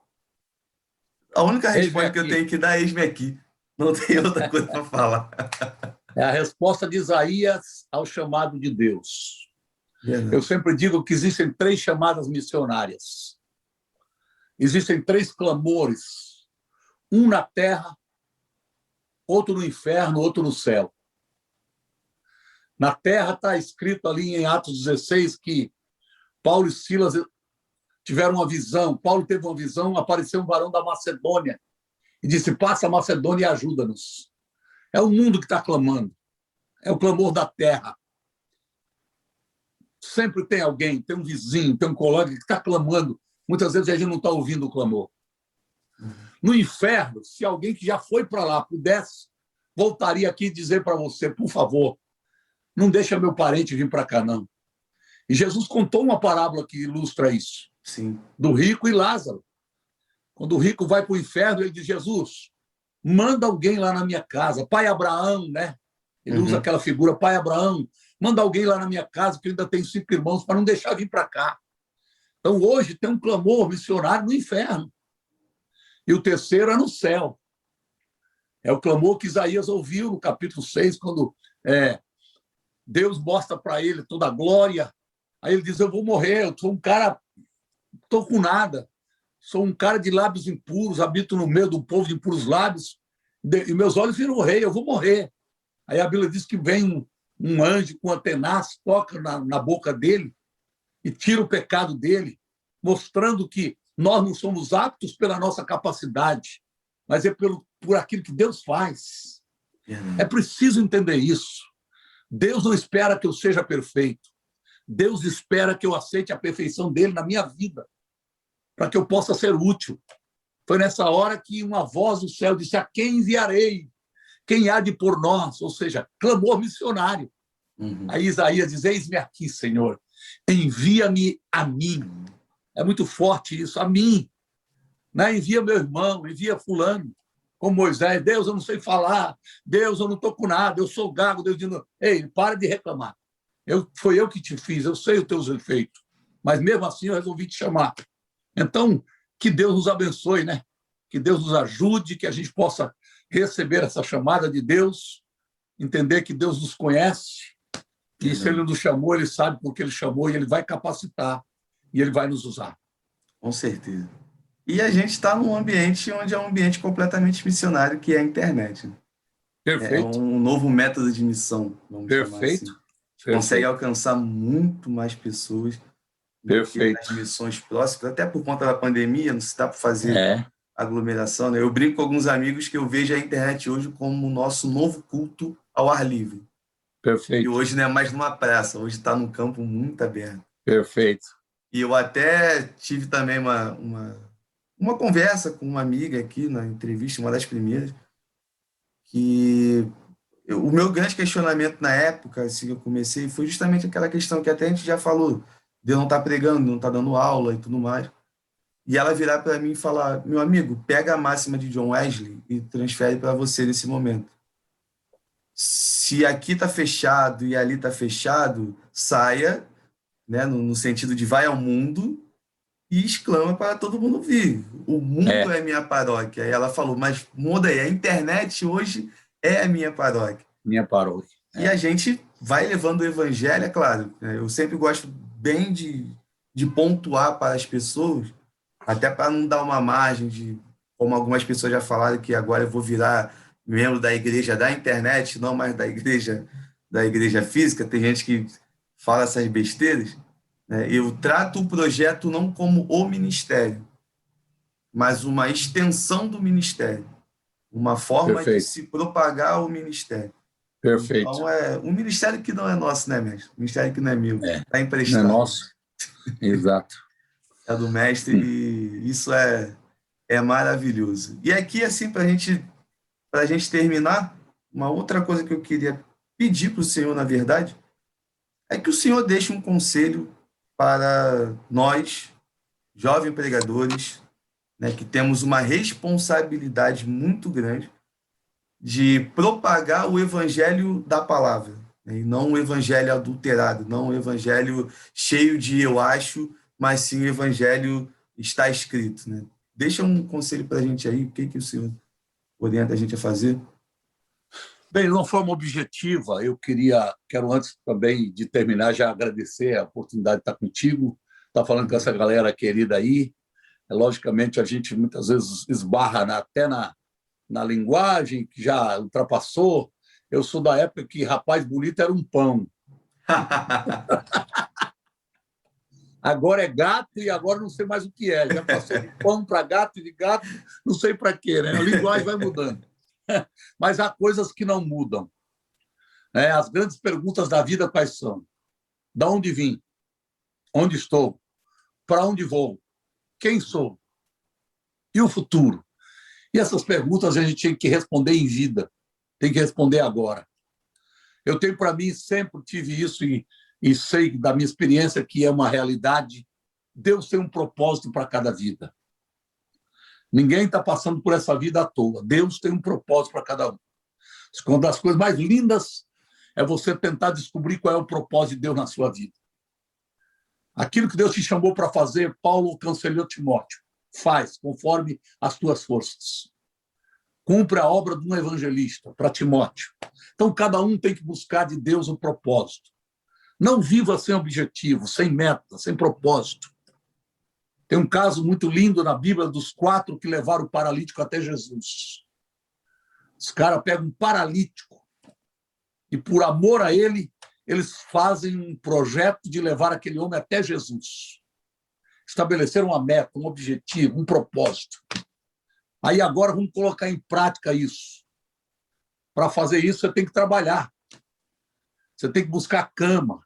[SPEAKER 1] a única
[SPEAKER 2] Eis-me
[SPEAKER 1] resposta que eu
[SPEAKER 2] aqui.
[SPEAKER 1] tenho que dar é eis-me aqui. Não tem outra coisa para falar.
[SPEAKER 2] É a resposta de Isaías ao chamado de Deus. Eu
[SPEAKER 1] Verdade.
[SPEAKER 2] sempre digo que existem 3 chamadas missionárias. Existem 3 clamores. Um na terra, outro no inferno, outro no céu. Na terra está escrito ali em Atos 16 que Paulo e Silas tiveram uma visão. Paulo teve uma visão, apareceu um varão da Macedônia e disse, passa a Macedônia e ajuda-nos. É o mundo que está clamando. É o clamor da terra. Sempre tem alguém, tem um vizinho, tem um colega que está clamando. Muitas vezes a gente não está ouvindo o clamor. No inferno, se alguém que já foi para lá pudesse, voltaria aqui e dizer para você, por favor, não deixa meu parente vir para cá, não. E Jesus contou uma parábola que ilustra isso,
[SPEAKER 1] Sim.
[SPEAKER 2] do rico e Lázaro. Quando o rico vai para o inferno, ele diz, Jesus, manda alguém lá na minha casa. Pai Abraão, né? Ele usa aquela figura, pai Abraão, manda alguém lá na minha casa, que eu ainda tenho 5 irmãos, para não deixar vir para cá. Então, hoje tem um clamor missionário no inferno. E o terceiro é no céu. É o clamor que Isaías ouviu no capítulo 6, quando Deus mostra para ele toda a glória. Aí ele diz, eu vou morrer, eu sou um cara, não estou com nada. Sou um cara de lábios impuros, habito no meio do povo de impuros lábios, e meus olhos viram o rei, eu vou morrer. Aí a Bíblia diz que vem um anjo com uma tenaz, toca na boca dele e tira o pecado dele, mostrando que nós não somos aptos pela nossa capacidade, mas é por aquilo que Deus faz. É preciso entender isso. Deus não espera que eu seja perfeito. Deus espera que eu aceite a perfeição dele na minha vida, para que eu possa ser útil. Foi nessa hora que uma voz do céu disse, a quem enviarei? Quem há de por nós? Ou seja, clamor missionário. Aí Isaías diz, eis-me aqui, Senhor, envia-me a mim. É muito forte isso, a mim. Né? Envia meu irmão, envia fulano. Como Moisés, Deus, eu não sei falar. Deus, eu não estou com nada, eu sou gago. Deus dizendo, ei, para de reclamar. Foi eu que te fiz, eu sei os teus efeitos. Mas mesmo assim eu resolvi te chamar. Então, que Deus nos abençoe, né? Que Deus nos ajude, que a gente possa receber essa chamada de Deus, entender que Deus nos conhece, e se Ele nos chamou, Ele sabe por que Ele chamou, e Ele vai capacitar, e Ele vai nos usar.
[SPEAKER 1] Com certeza. E a gente está num ambiente onde é um ambiente completamente missionário, que é a internet. É
[SPEAKER 2] Perfeito.
[SPEAKER 1] um novo método de missão, vamos chamar
[SPEAKER 2] Perfeito.
[SPEAKER 1] assim. Consegue
[SPEAKER 2] Perfeito.
[SPEAKER 1] alcançar muito mais pessoas do que
[SPEAKER 2] Perfeito.
[SPEAKER 1] nas missões próximas, até por conta da pandemia, não se dá para fazer
[SPEAKER 2] É.
[SPEAKER 1] aglomeração, né? Eu brinco com alguns amigos que eu vejo a internet hoje como o nosso novo culto ao ar livre. E
[SPEAKER 2] Perfeito,
[SPEAKER 1] hoje não é mais numa praça, hoje está num campo muito aberto.
[SPEAKER 2] perfeito.
[SPEAKER 1] E eu até tive também uma conversa com uma amiga aqui na entrevista, uma das primeiras, que o meu grande questionamento na época, assim, que eu comecei, foi justamente aquela questão que até a gente já falou, de eu não estar pregando, não estar dando aula e tudo mais. E ela virar para mim e falar: meu amigo, pega a máxima de John Wesley e transfere para você nesse momento. Se aqui está fechado e ali está fechado, saia, né, no sentido de vai ao mundo e exclama para todo mundo ouvir. O mundo
[SPEAKER 2] É,
[SPEAKER 1] é minha paróquia. Aí ela falou: mas muda aí, a internet hoje é a minha paróquia.
[SPEAKER 2] minha paróquia.
[SPEAKER 1] E a gente vai levando o evangelho, é claro, né? Eu sempre gosto bem de pontuar para as pessoas, até para não dar uma margem de, como algumas pessoas já falaram, que agora eu vou virar membro da igreja da internet, não mais da igreja física. Tem gente que fala essas besteiras, né? Eu trato o projeto não como o ministério, mas uma extensão do ministério, uma forma de
[SPEAKER 2] Perfeito,
[SPEAKER 1] se propagar o ministério.
[SPEAKER 2] perfeito.
[SPEAKER 1] Então, é um ministério que não é nosso, né, mestre? Um ministério que não é meu,
[SPEAKER 2] É,
[SPEAKER 1] está
[SPEAKER 2] não é
[SPEAKER 1] emprestado,
[SPEAKER 2] nosso? Exato.
[SPEAKER 1] é do mestre, e isso é maravilhoso. E aqui, assim, para a gente terminar, uma outra coisa que eu queria pedir para o senhor, na verdade, é que o senhor deixe um conselho para nós, jovens pregadores, né, que temos uma responsabilidade muito grande de propagar o evangelho da palavra, né? E não o evangelho adulterado, não o evangelho cheio de eu acho, mas sim o evangelho está escrito, né? Deixa um conselho para a gente aí, o que, que o senhor orienta a gente a fazer?
[SPEAKER 2] Bem, de uma forma objetiva, quero antes também de terminar, já agradecer a oportunidade de estar contigo, estar falando com essa galera querida aí. Logicamente, a gente muitas vezes esbarra até na linguagem, que já ultrapassou. Eu sou da época que rapaz bonito era um pão. Agora é gato e agora não sei mais o que é. Já passou de pão para gato e de gato, não sei para quê, né? A linguagem vai mudando. Mas há coisas que não mudam. Né? As grandes perguntas da vida quais são? De onde vim? Onde estou? Para onde vou? Quem sou? E o futuro? E essas perguntas a gente tem que responder em vida, tem que responder agora. Eu tenho para mim, sempre tive isso e sei da minha experiência que é uma realidade. Deus tem um propósito para cada vida. Ninguém está passando por essa vida à toa. Deus tem um propósito para cada um. Uma das coisas mais lindas é você tentar descobrir qual é o propósito de Deus na sua vida. Aquilo que Deus te chamou para fazer, Paulo aconselhou Timóteo. Faz conforme as tuas forças. Cumpre a obra de um evangelista para Timóteo. Então, cada um tem que buscar de Deus um propósito. Não viva sem objetivo, sem meta, sem propósito. Tem um caso muito lindo na Bíblia dos 4 que levaram o paralítico até Jesus. Os caras pegam um paralítico e, por amor a ele, eles fazem um projeto de levar aquele homem até Jesus. Estabeleceram uma meta, um objetivo, um propósito. Aí agora vamos colocar em prática isso. Para fazer isso, você tem que trabalhar. Você tem que buscar cama.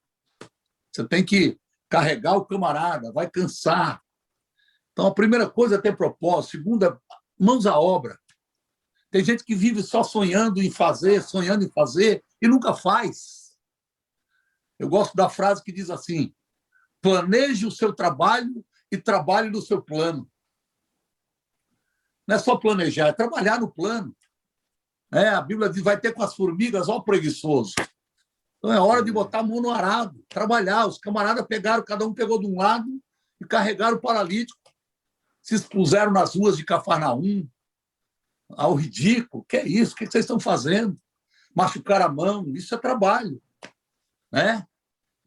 [SPEAKER 2] Você tem que carregar o camarada, vai cansar. Então, a primeira coisa é ter propósito. Segunda, mãos à obra. Tem gente que vive só sonhando em fazer e nunca faz. Eu gosto da frase que diz assim: planeje o seu trabalho e trabalhe no seu plano. Não é só planejar, é trabalhar no plano. A Bíblia diz: vai ter com as formigas, ó preguiçoso. Então é hora de botar a mão no arado, trabalhar. Os camaradas pegaram, cada um pegou de um lado e carregaram o paralítico. Se expuseram nas ruas de Cafarnaum ao ridículo. Que é isso? O que vocês estão fazendo? Machucar a mão, isso é trabalho. Né?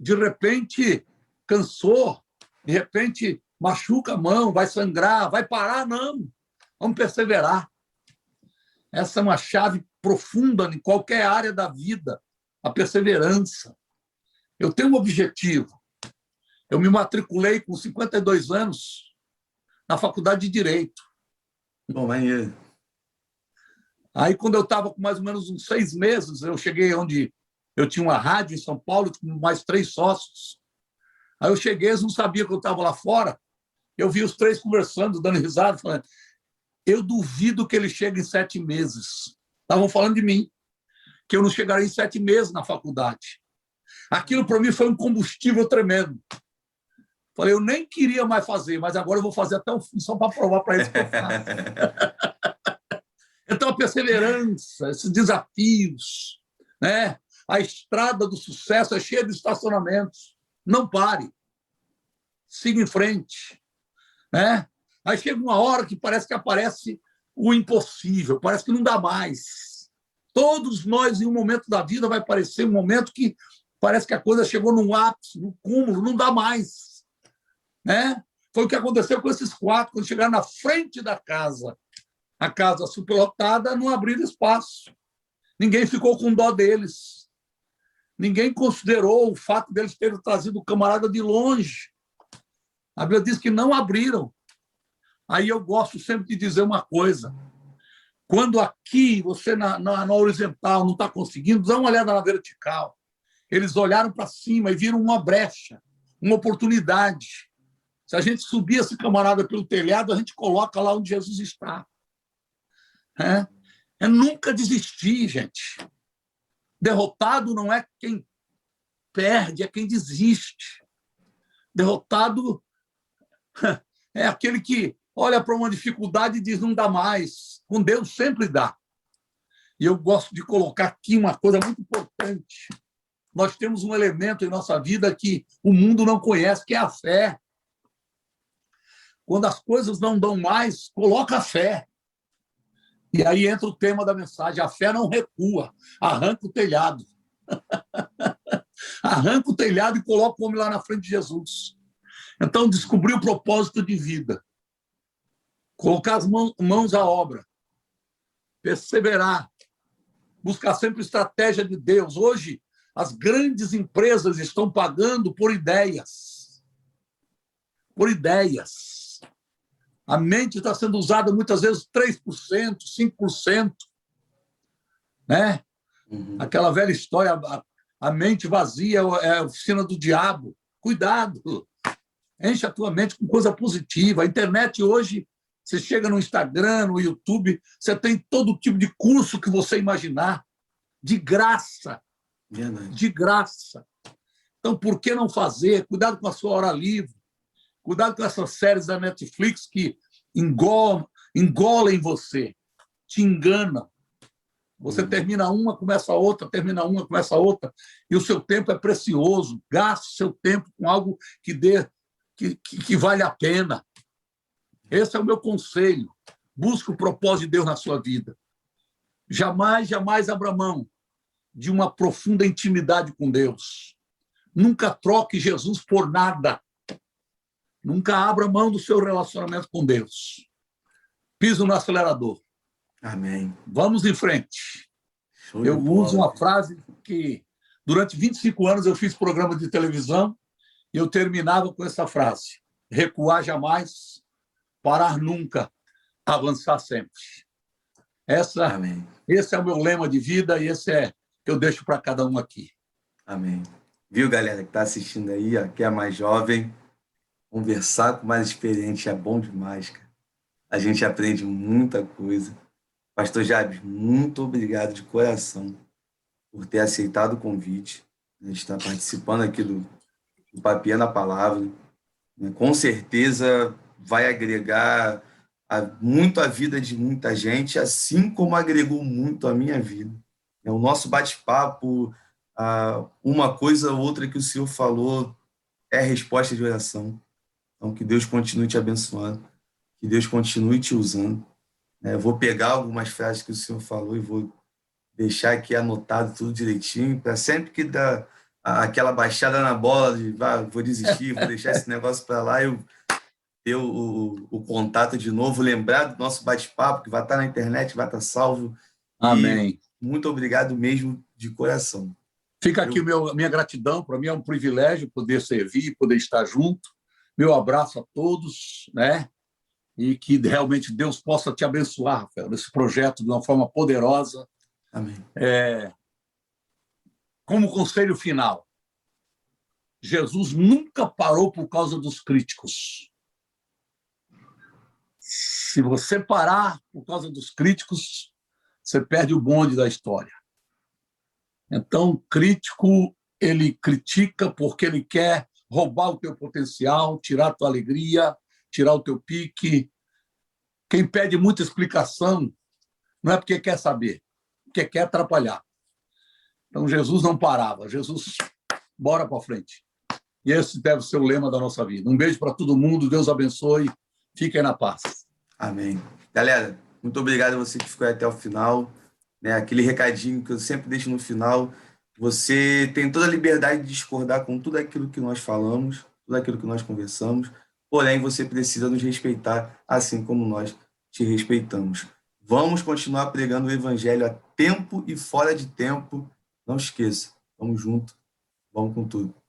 [SPEAKER 2] De repente, cansou, de repente, machuca a mão, vai sangrar, vai parar? Não. Vamos perseverar. Essa é uma chave profunda em qualquer área da vida, a perseverança. Eu tenho um objetivo. Eu me matriculei com 52 anos na faculdade de Direito.
[SPEAKER 1] Bom, maneiro.
[SPEAKER 2] Aí, quando eu estava com mais ou menos uns 6 meses, eu cheguei onde eu tinha uma rádio em São Paulo, com mais 3 sócios. Aí eu cheguei, eles não sabiam que eu estava lá fora. Eu vi os 3 conversando, dando risada, falando: eu duvido que ele chegue em 7 meses. Estavam falando de mim, que eu não chegaria em 7 meses na faculdade. Aquilo, para mim, foi um combustível tremendo. Falei, eu nem queria mais fazer, mas agora eu vou fazer até o fim, só para provar para eles que eu faço. Então, a perseverança, esses desafios, né? A estrada do sucesso é cheia de estacionamentos. Não pare. Siga em frente. Né? Aí chega uma hora que parece que aparece o impossível, parece que não dá mais. Todos nós, em um momento da vida, vai parecer um momento que parece que a coisa chegou num ápice, no cúmulo, não dá mais. Né? Foi o que aconteceu com esses 4, quando chegaram na frente da casa. A casa superlotada, não abriram espaço. Ninguém ficou com dó deles. Ninguém considerou o fato deles terem trazido o camarada de longe. A Bíblia diz que não abriram. Aí eu gosto sempre de dizer uma coisa. Quando aqui você na horizontal não está conseguindo, dá uma olhada na vertical. Eles olharam para cima e viram uma brecha, uma oportunidade. Se a gente subir esse camarada pelo telhado, a gente coloca lá onde Jesus está. É nunca desistir, gente. Derrotado não é quem perde, é quem desiste. Derrotado é aquele que olha para uma dificuldade e diz, não dá mais. Com Deus sempre dá. E eu gosto de colocar aqui uma coisa muito importante. Nós temos um elemento em nossa vida que o mundo não conhece, que é a fé. Quando as coisas não dão mais, coloca a fé. E aí entra o tema da mensagem, a fé não recua, arranca o telhado. Arranca o telhado e coloca o homem lá na frente de Jesus. Então, descobrir o propósito de vida. Colocar as mãos à obra. Perseverar. Buscar sempre estratégia de Deus. Hoje, as grandes empresas estão pagando por ideias. Por ideias. A mente está sendo usada muitas vezes 3%, 5%. Né? Aquela velha história, a mente vazia é a oficina do diabo. Cuidado. Enche a tua mente com coisa positiva. A internet hoje, você chega no Instagram, no YouTube, você tem todo tipo de curso que você imaginar. De graça.
[SPEAKER 1] Verdade.
[SPEAKER 2] De graça. Então, por que não fazer? Cuidado com a sua hora livre. Cuidado com essas séries da Netflix que engolem você, te enganam. Você termina uma, começa a outra, termina uma, começa a outra, e o seu tempo é precioso. Gaste o seu tempo com algo que vale a pena. Esse é o meu conselho. Busque o propósito de Deus na sua vida. Jamais, jamais abra mão de uma profunda intimidade com Deus. Nunca troque Jesus por nada. Nunca abra mão do seu relacionamento com Deus. Piso no acelerador.
[SPEAKER 1] Amém.
[SPEAKER 2] Vamos em frente. Eu uso uma frase que, durante 25 anos, eu fiz programa de televisão e eu terminava com essa frase: recuar jamais, parar nunca, avançar sempre. Esse é o meu lema de vida e esse é que eu deixo para cada um aqui.
[SPEAKER 1] Amém. Viu, galera que está assistindo aí, ó, que é mais jovem, conversar com mais experiente é bom demais, cara. A gente aprende muita coisa. Pastor Jabes, muito obrigado de coração por ter aceitado o convite. A gente está participando aqui do Papiando a Palavra. Com certeza vai agregar muito a vida de muita gente, assim como agregou muito a minha vida. O nosso bate-papo, uma coisa ou outra que o Senhor falou é resposta de oração. Então, que Deus continue te abençoando, que Deus continue te usando. Eu vou pegar algumas frases que o Senhor falou e vou deixar aqui anotado tudo direitinho, para sempre que dá aquela baixada na bola de vou desistir, vou deixar esse negócio para lá, eu ter o contato de novo, lembrar do nosso bate-papo, que vai estar na internet, vai estar salvo.
[SPEAKER 2] Amém.
[SPEAKER 1] E muito obrigado mesmo, de coração.
[SPEAKER 2] Fica aqui minha gratidão, para mim é um privilégio poder servir, poder estar junto. Meu abraço a todos, né? e que realmente Deus possa te abençoar, Rafael, nesse projeto de uma forma poderosa.
[SPEAKER 1] Amém.
[SPEAKER 2] Como conselho final, Jesus nunca parou por causa dos críticos. Se você parar por causa dos críticos, você perde o bonde da história. Então, crítico, ele critica porque ele quer roubar o teu potencial, tirar a tua alegria, tirar o teu pique. Quem pede muita explicação não é porque quer saber, porque quer atrapalhar. Então, Jesus não parava. Jesus, bora para frente. E esse deve ser o lema da nossa vida. Um beijo para todo mundo, Deus abençoe, fiquem na paz.
[SPEAKER 1] Amém. Galera, muito obrigado a você que ficou até o final. Né? Aquele recadinho que eu sempre deixo no final. Você tem toda a liberdade de discordar com tudo aquilo que nós falamos, tudo aquilo que nós conversamos, porém você precisa nos respeitar assim como nós te respeitamos. Vamos continuar pregando o evangelho a tempo e fora de tempo. Não esqueça, vamos junto, vamos com tudo.